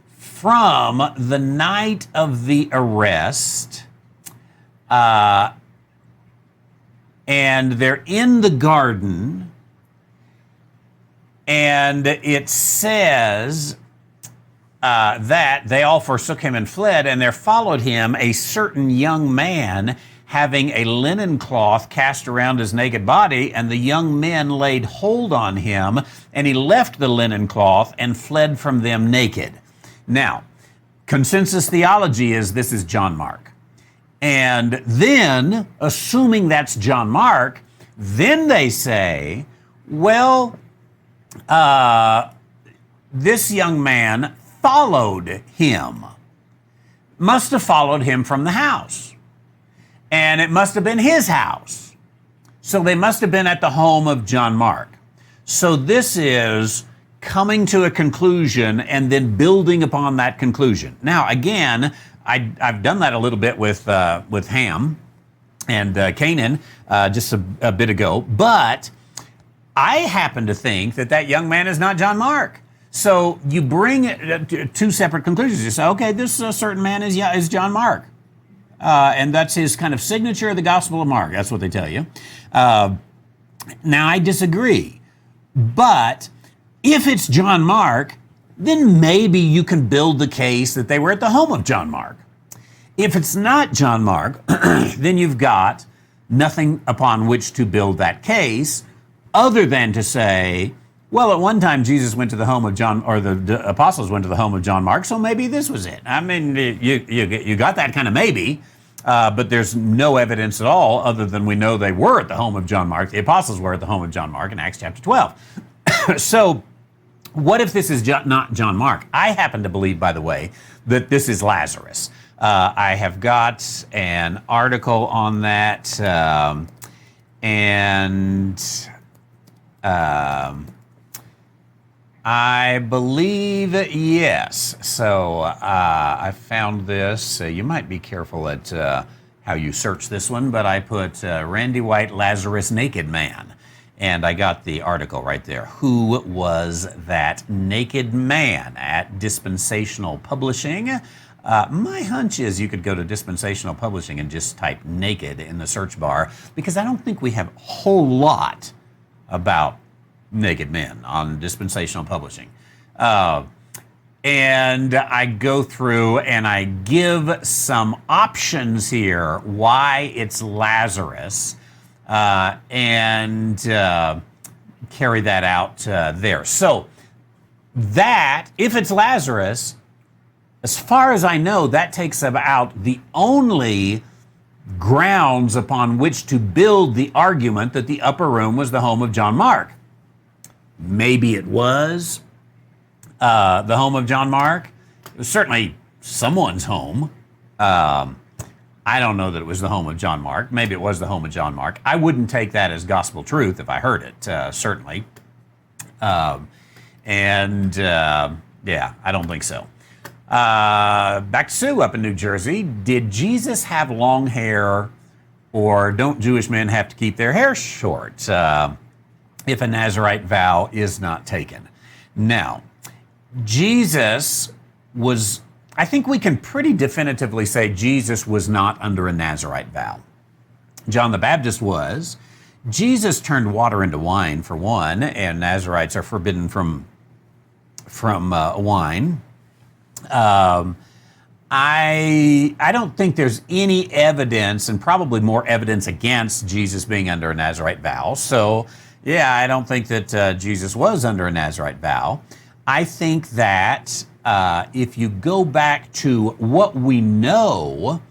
from the night of the arrest, and they're in the garden, and it says that they all forsook him and fled, and there followed him a certain young man having a linen cloth cast around his naked body, and the young men laid hold on him, and he left the linen cloth and fled from them naked. Now, consensus theology is this is John Mark. And then, assuming that's John Mark, then they say, well, this young man followed him. Must have followed him from the house. And it must have been his house. So they must have been at the home of John Mark. So this is coming to a conclusion and then building upon that conclusion. Now, again, I've done that a little bit with Ham and Canaan just a bit ago, but I happen to think that young man is not John Mark. So you bring two separate conclusions. You say, okay, this certain man is John Mark. And that's his kind of signature of the Gospel of Mark. That's what they tell you. Now, I disagree. But if it's John Mark, then maybe you can build the case that they were at the home of John Mark. If it's not John Mark, then you've got nothing upon which to build that case other than to say, Well, at one time, Jesus went to the home of John, or the apostles went to the home of John Mark, so maybe this was it. I mean, you got that kind of maybe, but there's no evidence at all other than we know they were at the home of John Mark. The apostles were at the home of John Mark in Acts chapter 12. So what if this is not John Mark? I happen to believe, by the way, that this is Lazarus. I have got an article on that, and I believe yes. So I found this. You might be careful at how you search this one, but I put Randy White, Lazarus, naked man. And I got the article right there. Who was that naked man? At Dispensational Publishing. My hunch is you could go to Dispensational Publishing and just type naked in the search bar, because I don't think we have a whole lot about naked men on Dispensational Publishing. And I go through and I give some options here why it's Lazarus, and carry that out there. So that, if it's Lazarus, as far as I know, that takes about the only grounds upon which to build the argument that the upper room was the home of John Mark. Maybe it was the home of John Mark. It was certainly someone's home. I don't know that it was the home of John Mark. Maybe it was the home of John Mark. I wouldn't take that as gospel truth if I heard it, certainly. Yeah, I don't think so. Back to Sue up in New Jersey. Did Jesus have long hair, or don't Jewish men have to keep their hair short if a Nazirite vow is not taken? Now, Jesus was, I think we can pretty definitively say Jesus was not under a Nazirite vow. John the Baptist was. Jesus turned water into wine, for one, and Nazirites are forbidden from wine. I don't think there's any evidence, and probably more evidence against Jesus being under a Nazirite vow. So, yeah, I don't think that Jesus was under a Nazirite vow. I think that if you go back to what we know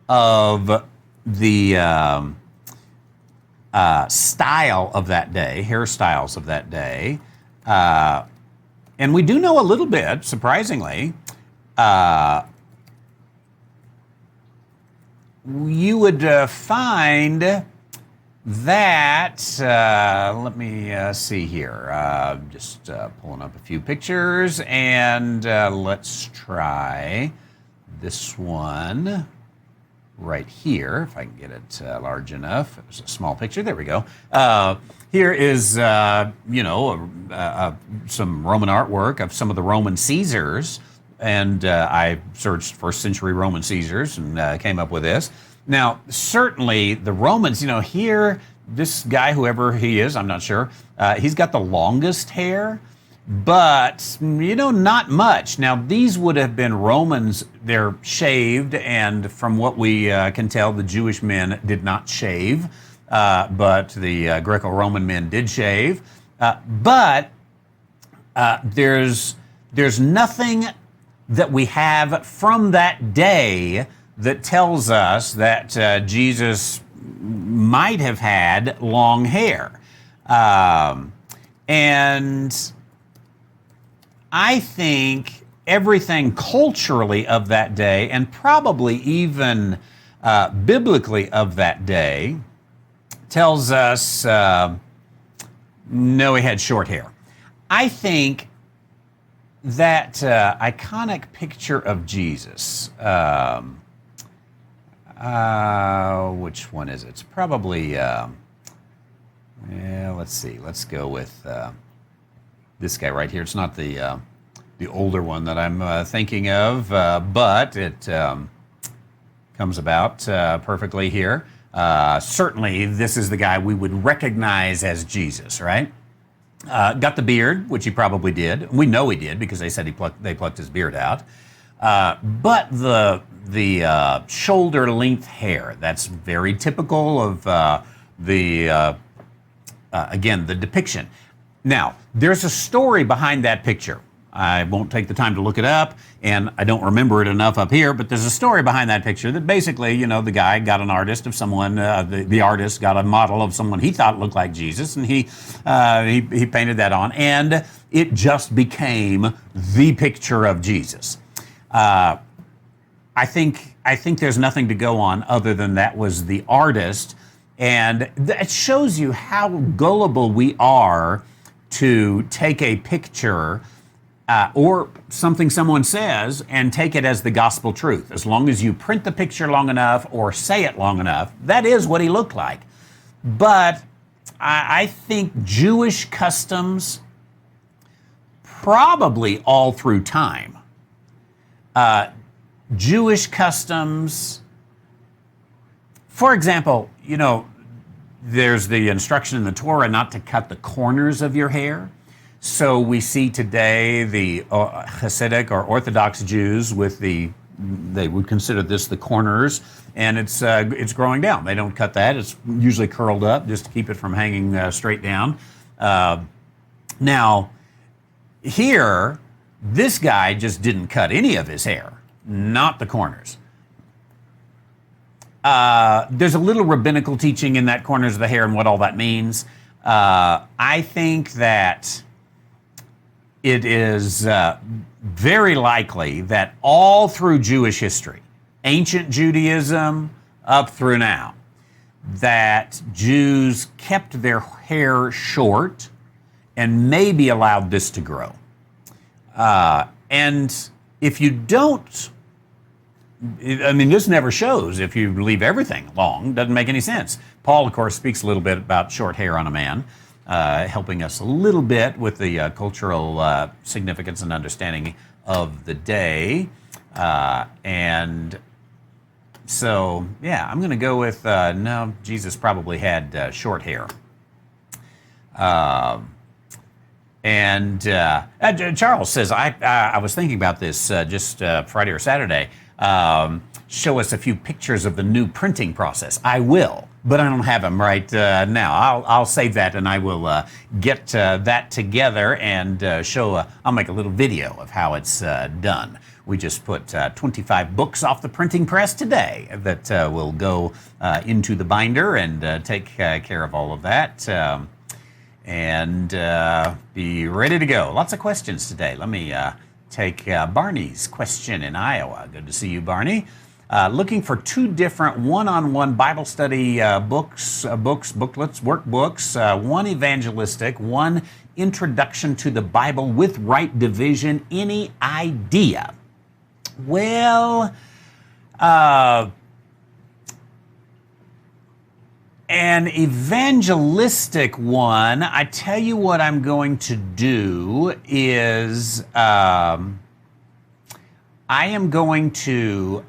of the style of that day, hairstyles of that day, and we do know a little bit, surprisingly, you would find that, let me see here, just pulling up a few pictures, and let's try this one right here, if I can get it large enough. It was a small picture, there we go. Here is, some Roman artwork of some of the Roman Caesars, and I searched first century Roman Caesars and came up with this. Now, certainly the Romans, here, this guy, whoever he is, I'm not sure, he's got the longest hair, but, not much. Now, these would have been Romans. They're shaved, and from what we can tell, the Jewish men did not shave, but the Greco-Roman men did shave. But there's nothing that we have from that day that tells us that Jesus might have had long hair. And I think everything culturally of that day, and probably even biblically of that day, tells us no, he had short hair. I think that iconic picture of Jesus, which one is it? It's probably, let's see. Let's go with this guy right here. It's not the older one that I'm thinking of, but it comes about perfectly here. Certainly, this is the guy we would recognize as Jesus, right? Got the beard, which he probably did. We know he did because they said they plucked his beard out. But the shoulder length hair, that's very typical of again, the depiction. Now, there's a story behind that picture. I won't take the time to look it up, and I don't remember it enough up here, but there's a story behind that picture that basically, the guy got an artist of someone, the artist got a model of someone he thought looked like Jesus, and he painted that on, and it just became the picture of Jesus. I think there's nothing to go on other than that was the artist, and that shows you how gullible we are to take a picture or something someone says and take it as the gospel truth. As long as you print the picture long enough or say it long enough, that is what he looked like. But I think Jewish customs, probably all through time, Jewish customs, for example, there's the instruction in the Torah not to cut the corners of your hair. So we see today the Hasidic or Orthodox Jews with they would consider this the corners, and it's growing down. They don't cut that. It's usually curled up just to keep it from hanging straight down. Now, here, this guy just didn't cut any of his hair, not the corners. There's a little rabbinical teaching in that corners of the hair and what all that means. I think that it is very likely that all through Jewish history, ancient Judaism up through now, that Jews kept their hair short and maybe allowed this to grow. And if you don't, this never shows if you leave everything long. Doesn't make any sense. Paul, of course, speaks a little bit about short hair on a man, helping us a little bit with the cultural significance and understanding of the day. And so, yeah, I'm going to go with, no, Jesus probably had short hair. Charles says, I was thinking about this just Friday or Saturday. Show us a few pictures of the new printing process. I will, but I don't have them right now. I'll save that, and I will get that together and I'll make a little video of how it's done. We just put 25 books off the printing press today that will go into the binder and take care of all of that. And be ready to go. Lots of questions today. Let me take Barney's question in Iowa. Good to see you, Barney. Looking for 2 different one-on-one Bible study booklets, workbooks, one evangelistic, one introduction to the Bible with right division. Any idea? Well, an evangelistic one, I tell you what I'm going to do is I am going to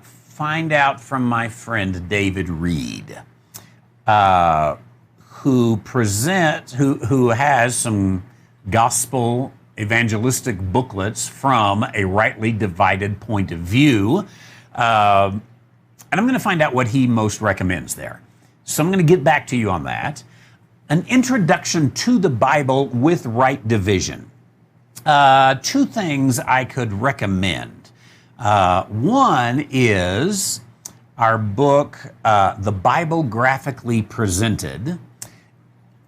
find out from my friend David Reed, who has some gospel evangelistic booklets from a rightly divided point of view. And I'm going to find out what he most recommends there. So I'm going to get back to you on that. An introduction to the Bible with right division. 2 things I could recommend. One is our book, The Bible Graphically Presented.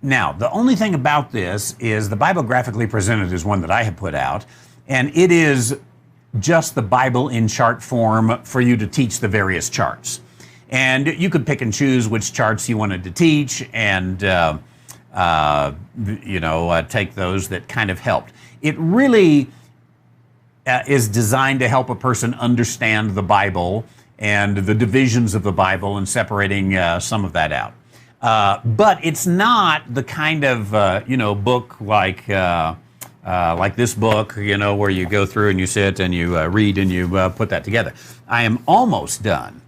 Now, the only thing about this is the Bible Graphically Presented is one that I have put out, and it is just the Bible in chart form for you to teach the various charts. And you could pick and choose which charts you wanted to teach and, take those that kind of helped. It really is designed to help a person understand the Bible and the divisions of the Bible and separating some of that out. But it's not the kind of, book like this book, where you go through and you sit and you read and you put that together. I am almost done.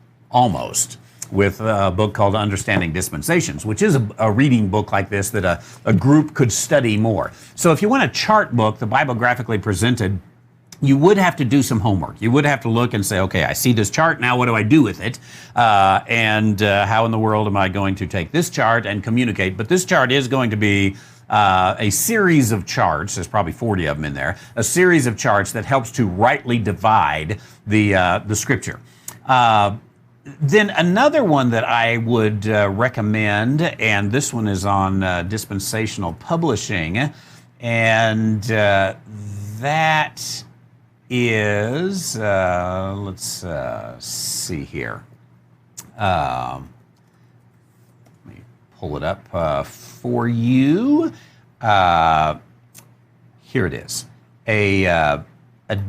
With a book called Understanding Dispensations, which is a reading book like this that a group could study more. So if you want a chart book, the Bible Graphically Presented, you would have to do some homework. You would have to look and say, okay, I see this chart, now what do I do with it? And how in the world am I going to take this chart and communicate? But this chart is going to be a series of charts. There's probably 40 of them in there. A series of charts that helps to rightly divide the Scripture. Then another one that I would recommend, and this one is on Dispensational Publishing, and that is, let's see here. Let me pull it up for you. Here it is. A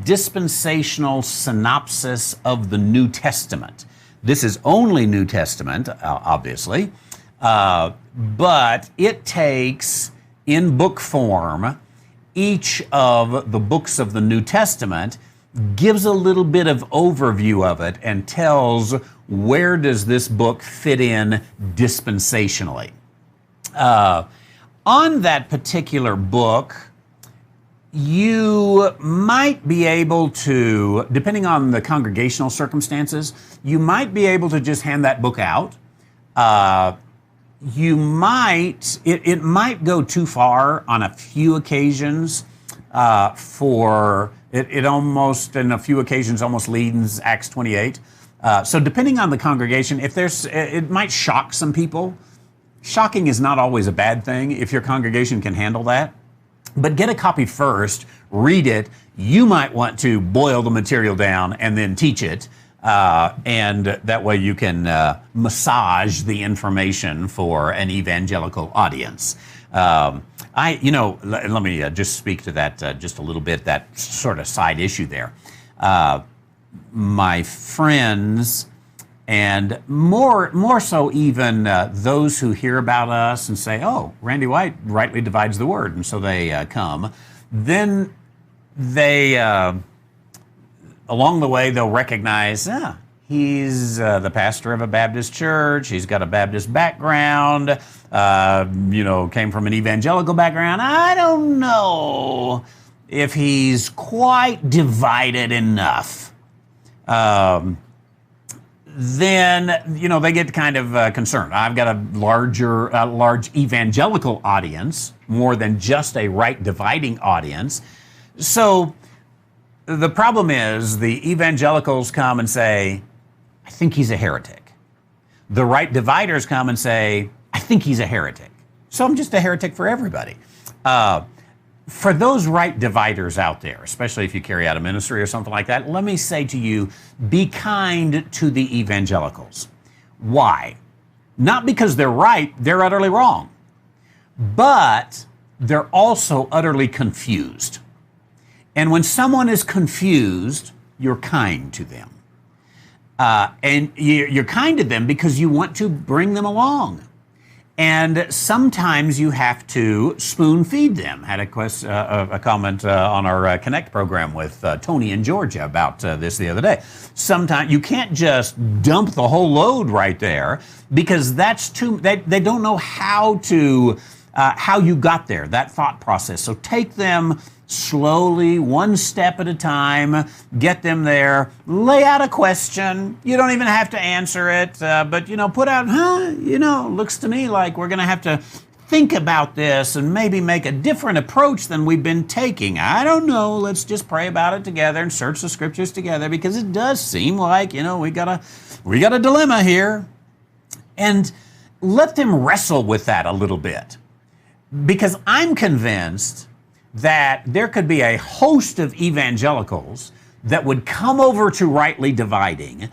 dispensational synopsis of the New Testament. This is only New Testament, obviously, but it takes, in book form, each of the books of the New Testament, gives a little bit of overview of it, and tells where does this book fit in dispensationally. On that particular book, you might be able to, depending on the congregational circumstances, you might be able to just hand that book out. You might, it might go too far on a few occasions it almost, in a few occasions, almost leans Acts 28. So depending on the congregation, it might shock some people. Shocking is not always a bad thing if your congregation can handle that. But get a copy first, read it. You might want to boil the material down and then teach it. And that way you can massage the information for an evangelical audience. Let me just speak to that just a little bit, that sort of side issue there. My friends, and more so even those who hear about us and say, oh, Randy White rightly divides the word, and so they come. Then they, along the way, they'll recognize, he's the pastor of a Baptist church, he's got a Baptist background, came from an evangelical background. I don't know if he's quite divided enough. Then, they get kind of concerned. I've got a large evangelical audience, more than just a right dividing audience. So the problem is the evangelicals come and say, I think he's a heretic. The right dividers come and say, I think he's a heretic. So I'm just a heretic for everybody. For those right dividers out there, especially if you carry out a ministry or something like that, let me say to you, be kind to the evangelicals. Why? Not because they're right, they're utterly wrong. But they're also utterly confused. And when someone is confused, you're kind to them. And you're kind to them because you want to bring them along. And sometimes you have to spoon feed them. Had a comment on our Connect program with Tony in Georgia about this the other day. Sometimes you can't just dump the whole load right there, because that's they don't know how you got there, that thought process. So take them slowly, one step at a time, get them there, lay out a question. You don't even have to answer it, but, put out, looks to me like we're going to have to think about this and maybe make a different approach than we've been taking. I don't know. Let's just pray about it together and search the scriptures together, because it does seem like, we got a dilemma here. And let them wrestle with that a little bit, because I'm convinced that there could be a host of evangelicals that would come over to rightly dividing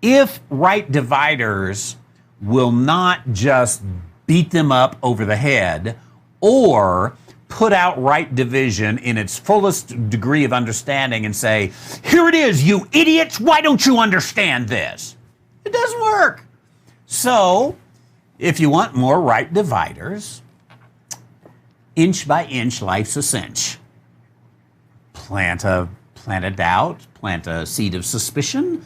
if right dividers will not just beat them up over the head or put out right division in its fullest degree of understanding and say, here it is, you idiots, why don't you understand this? It doesn't work. So, if you want more right dividers, inch by inch, life's a cinch. Plant a doubt, plant a seed of suspicion,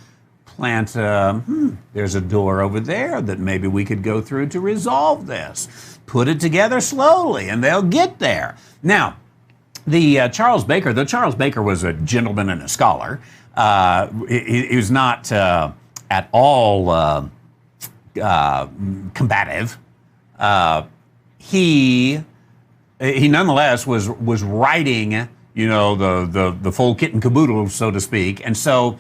there's a door over there that maybe we could go through to resolve this. Put it together slowly and they'll get there. Now, the Charles Baker was a gentleman and a scholar. He was not at all combative. He he nonetheless was writing, the full kit and caboodle, so to speak. And so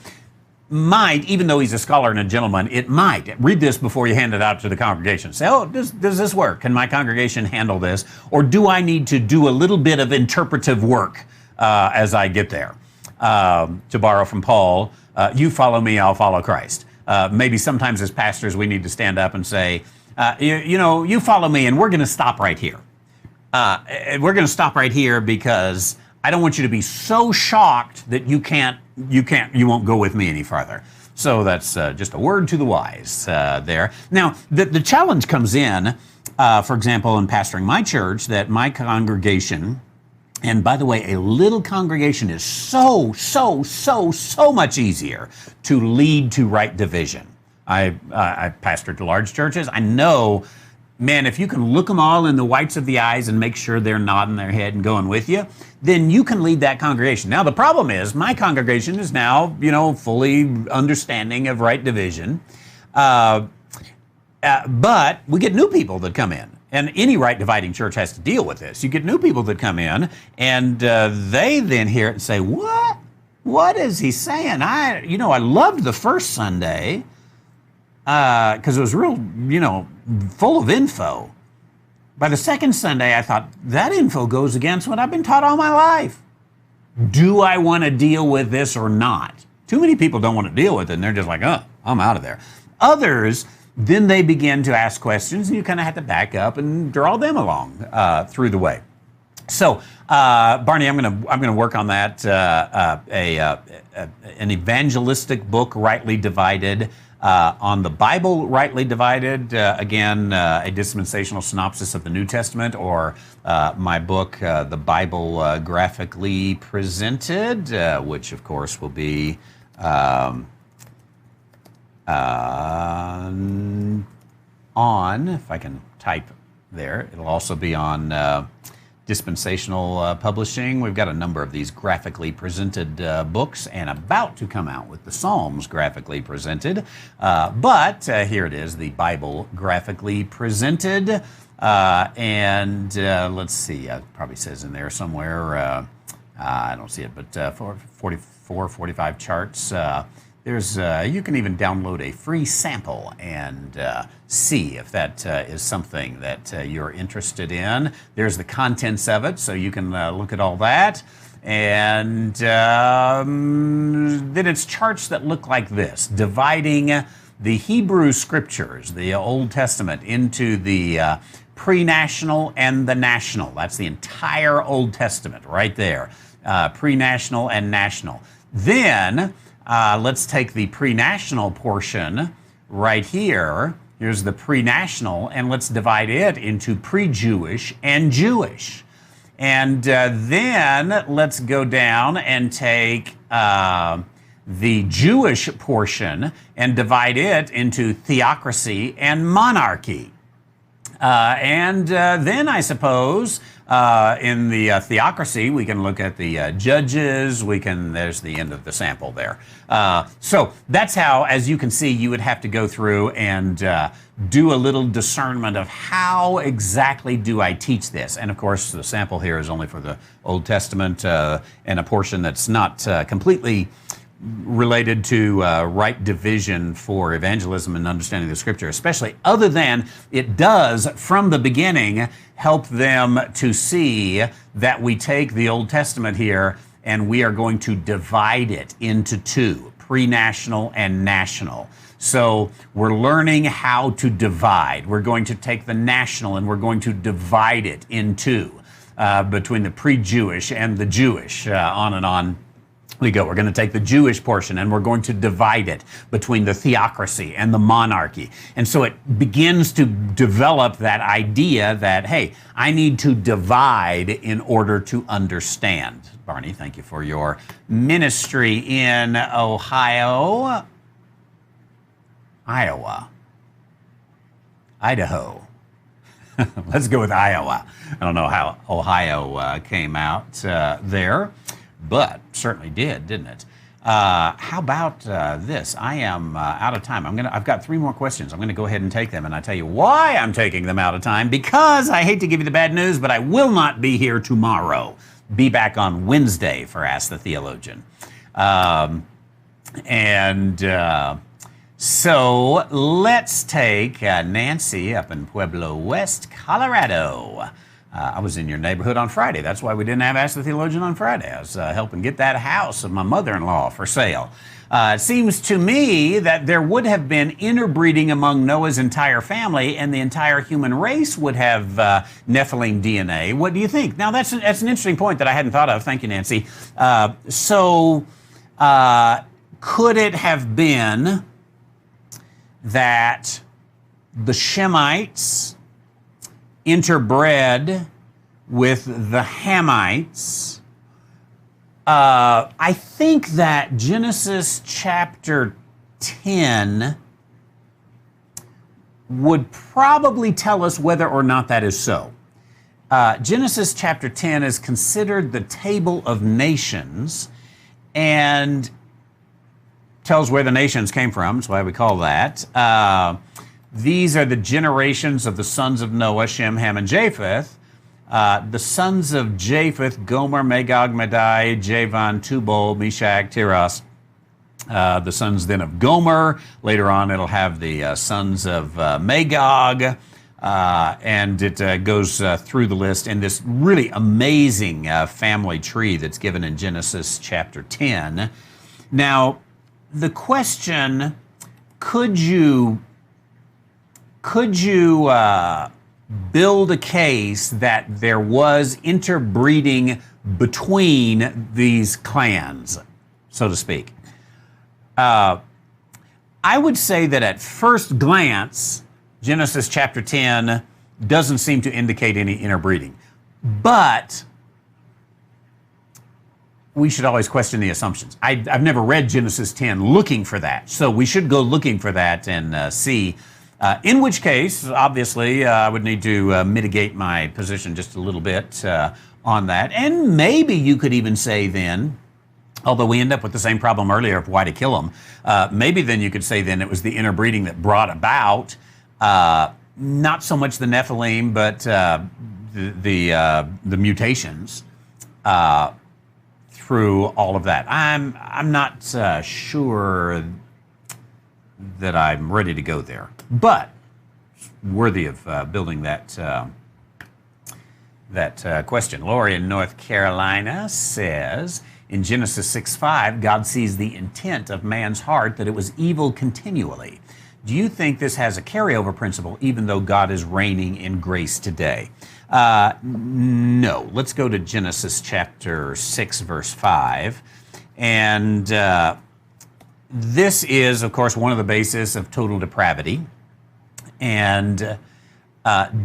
might, even though he's a scholar and a gentleman, it might read this before you hand it out to the congregation. Say, oh, does this work? Can my congregation handle this? Or do I need to do a little bit of interpretive work as I get there? To borrow from Paul, you follow me, I'll follow Christ. Maybe sometimes as pastors we need to stand up and say, you follow me, and we're going to stop right here. We're going to stop right here because I don't want you to be so shocked that you won't go with me any farther. So that's just a word to the wise there. Now, the challenge comes in, for example, in pastoring my church, that my congregation, and by the way, a little congregation is so much easier to lead to right division. I pastored to large churches. I know, man, if you can look them all in the whites of the eyes and make sure they're nodding their head and going with you, then you can lead that congregation. Now, the problem is my congregation is now, fully understanding of right division. But we get new people that come in. And any right dividing church has to deal with this. You get new people that come in, and they then hear it and say, what? What is he saying? I loved the first Sunday because it was real, full of info. By the second Sunday, I thought, that info goes against what I've been taught all my life. Do I want to deal with this or not? Too many people don't want to deal with it, and they're just like, oh, I'm out of there. Others, then they begin to ask questions, and you kind of have to back up and draw them along through the way. So, Barney, I'm gonna work on that. An evangelistic book, rightly divided, on the Bible, rightly divided. Again, a dispensational synopsis of the New Testament, or my book, The Bible Graphically Presented, which of course will be on, if I can type there, it'll also be on dispensational publishing. We've got a number of these graphically presented books, and about to come out with the Psalms graphically presented. But here it is, the Bible graphically presented. And let's see, it probably says in there somewhere, I don't see it, but 45 charts. There's you can even download a free sample and see if that is something that you're interested in. There's the contents of it, so you can look at all that. And then it's charts that look like this, dividing the Hebrew scriptures, the Old Testament, into the pre-national and the national. That's the entire Old Testament right there, pre-national and national. Then let's take the pre-national portion right here. Here's the pre-national, and let's divide it into pre-Jewish and Jewish. And then let's go down and take the Jewish portion and divide it into theocracy and monarchy. And then I suppose in the theocracy, we can look at the judges. There's the end of the sample there. So that's how, as you can see, you would have to go through and do a little discernment of how exactly do I teach this. And of course, the sample here is only for the Old Testament and a portion that's not completely related to right division for evangelism and understanding the scripture, especially, other than it does from the beginning help them to see that we take the Old Testament here and we are going to divide it into two, pre-national and national. So we're learning how to divide. We're going to take the national and we're going to divide it in two, between the pre-Jewish and the Jewish, on and on we go. We're going to take the Jewish portion and we're going to divide it between the theocracy and the monarchy. And so it begins to develop that idea that, hey, I need to divide in order to understand. Barney, thank you for your ministry in Idaho. Let's go with Iowa. I don't know how Ohio came out there, but certainly didn't it? How about this? I am out of time. I've got 3 more questions. I'm going to go ahead and take them, and I tell you why I'm taking them out of time. Because I hate to give you the bad news, but I will not be here tomorrow. Be back on Wednesday for Ask the Theologian. So let's take Nancy up in Pueblo West, Colorado. I was in your neighborhood on Friday. That's why we didn't have Ask the Theologian on Friday. I was helping get that house of my mother-in-law for sale. It seems to me that there would have been interbreeding among Noah's entire family, and the entire human race would have Nephilim DNA. What do you think? Now, that's an interesting point that I hadn't thought of. Thank you, Nancy. Could it have been that the Shemites interbred with the Hamites? I think that Genesis chapter 10 would probably tell us whether or not that is so. Genesis chapter 10 is considered the table of nations and tells where the nations came from. That's why we call that. These are the generations of the sons of Noah, Shem, Ham, and Japheth. The sons of Japheth, Gomer, Magog, Madai, Javan, Tubal, Meshach, Tiras. The sons then of Gomer. Later on, it'll have the sons of Magog. And it goes through the list in this really amazing family tree that's given in Genesis chapter 10. Now, the question, could you build a case that there was interbreeding between these clans, so to speak? I would say that at first glance, Genesis chapter 10 doesn't seem to indicate any interbreeding. But we should always question the assumptions. I've never read Genesis 10 looking for that, so we should go looking for that and see. In which case, obviously, I would need to mitigate my position just a little bit on that. And maybe you could even say then, although we end up with the same problem earlier of why to kill them, maybe then you could say then it was the interbreeding that brought about not so much the Nephilim, but the mutations through all of that. I'm not sure that I'm ready to go there, but worthy of building that question. Lori in North Carolina says, in Genesis 6:5, God sees the intent of man's heart that it was evil continually. Do you think this has a carryover principle even though God is reigning in grace today? No. Let's go to Genesis chapter 6, verse 5. And this is, of course, one of the bases of total depravity. And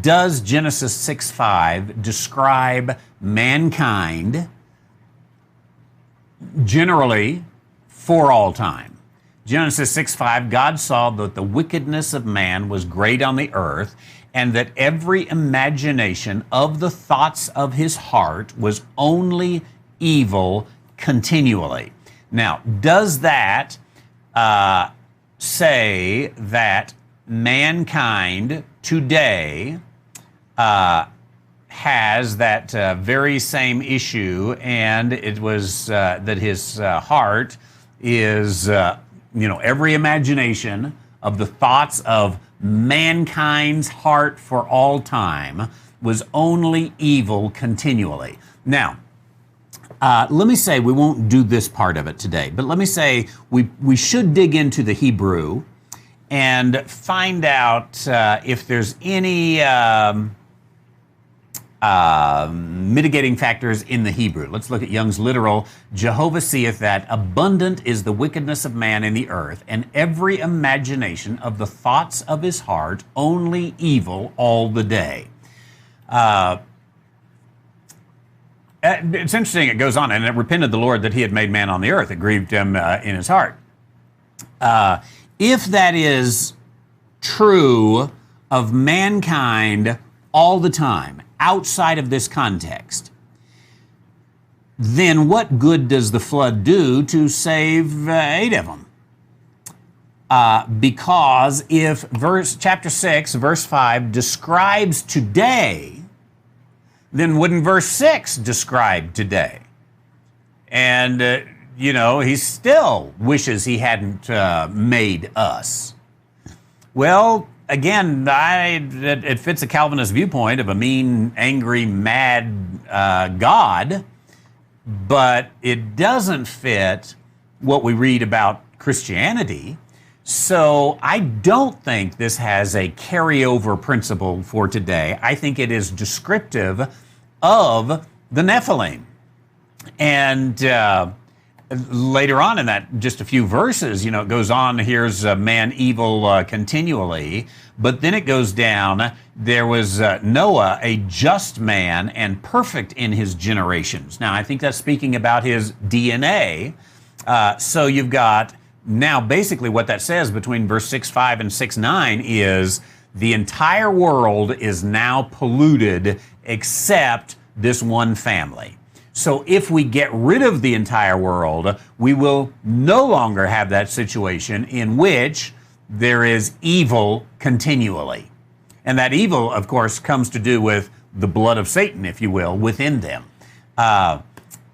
does Genesis 6:5 describe mankind generally for all time? Genesis 6:5, God saw that the wickedness of man was great on the earth, and that every imagination of the thoughts of his heart was only evil continually. Now, does that say that mankind today has that very same issue, and it was that his heart is, every imagination of the thoughts of mankind's heart for all time was only evil continually? Now, let me say, we won't do this part of it today, but let me say we should dig into the Hebrew and find out if there's any mitigating factors in the Hebrew. Let's look at Young's literal. Jehovah seeth that abundant is the wickedness of man in the earth, and every imagination of the thoughts of his heart only evil all the day. It's interesting, it goes on, and it repented the Lord that he had made man on the earth. It grieved him in his heart. If that is true of mankind all the time, outside of this context, then what good does the flood do to save 8 of them? Because if chapter 6, verse 5 describes today, then wouldn't verse 6 describe today? And, he still wishes he hadn't made us. Well, again, it fits a Calvinist viewpoint of a mean, angry, mad God, but it doesn't fit what we read about Christianity. So I don't think this has a carryover principle for today. I think it is descriptive of the Nephilim. And later on in that, just a few verses, it goes on, here's man evil continually, but then it goes down, there was Noah, a just man and perfect in his generations. Now, I think that's speaking about his DNA. So you've got, now basically what that says between verse 6:5 and 6:9 is the entire world is now polluted except this one family. So if we get rid of the entire world, we will no longer have that situation in which there is evil continually. And that evil, of course, comes to do with the blood of Satan, if you will, within them.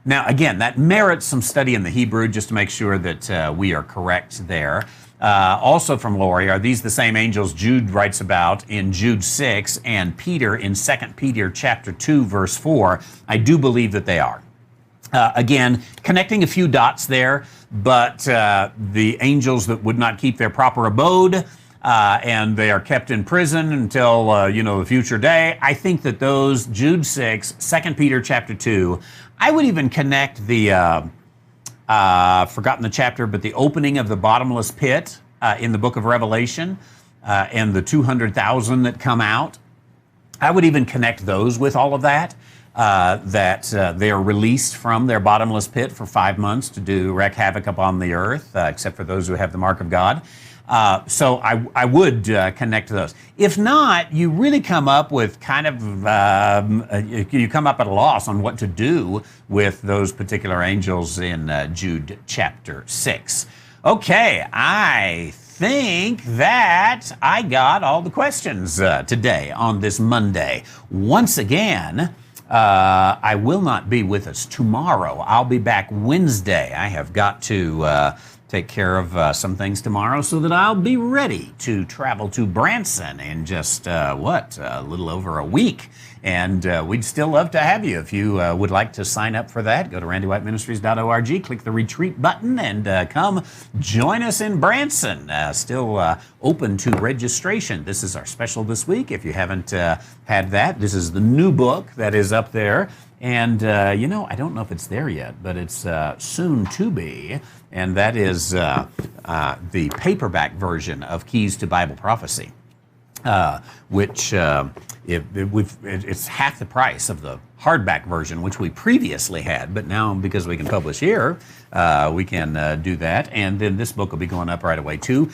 Now, again, that merits some study in the Hebrew just to make sure that we are correct there. Also from Lori, are these the same angels Jude writes about in Jude 6 and Peter in 2 Peter chapter 2, verse 4? I do believe that they are. Again, connecting a few dots there, but the angels that would not keep their proper abode and they are kept in prison until, the future day. I think that those, Jude 6, 2 Peter chapter 2, I would even connect the, forgotten the chapter, but the opening of the bottomless pit in the book of Revelation and the 200,000 that come out. I would even connect those with all of that, they are released from their bottomless pit for 5 months to wreak havoc upon the earth, except for those who have the mark of God. So I would connect to those. If not, you really come up with kind of, you come up at a loss on what to do with those particular angels in Jude chapter 6. Okay, I think that I got all the questions today on this Monday. Once again, I will not be with us tomorrow. I'll be back Wednesday. I have got to take care of some things tomorrow so that I'll be ready to travel to Branson in just, a little over a week. And we'd still love to have you. If you would like to sign up for that, go to randywhiteministries.org, click the retreat button, and come join us in Branson. Still open to registration. This is our special this week. If you haven't had that, this is the new book that is up there. And, I don't know if it's there yet, but it's soon to be. And that is the paperback version of Keys to Bible Prophecy, which it's half the price of the hardback version, which we previously had. But now, because we can publish here, we can do that. And then this book will be going up right away, too.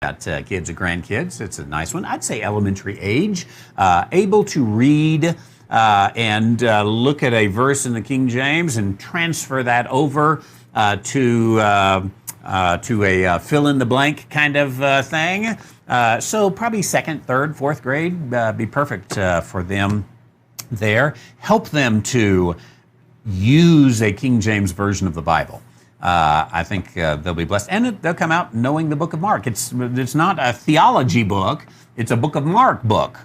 Got kids or grandkids. It's a nice one. I'd say elementary age, able to read and look at a verse in the King James and transfer that over to a fill-in-the-blank kind of thing. So probably 2nd, 3rd, 4th grade be perfect for them there. Help them to use a King James version of the Bible. I think they'll be blessed. And they'll come out knowing the book of Mark. It's not a theology book. It's a book of Mark book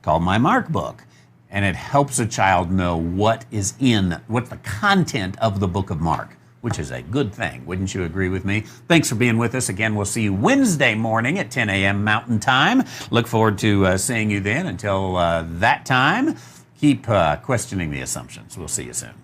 called My Mark Book. And it helps a child know what's the content of the book of Mark, which is a good thing. Wouldn't you agree with me? Thanks for being with us. Again, we'll see you Wednesday morning at 10 a.m. Mountain Time. Look forward to seeing you then. Until that time, keep questioning the assumptions. We'll see you soon.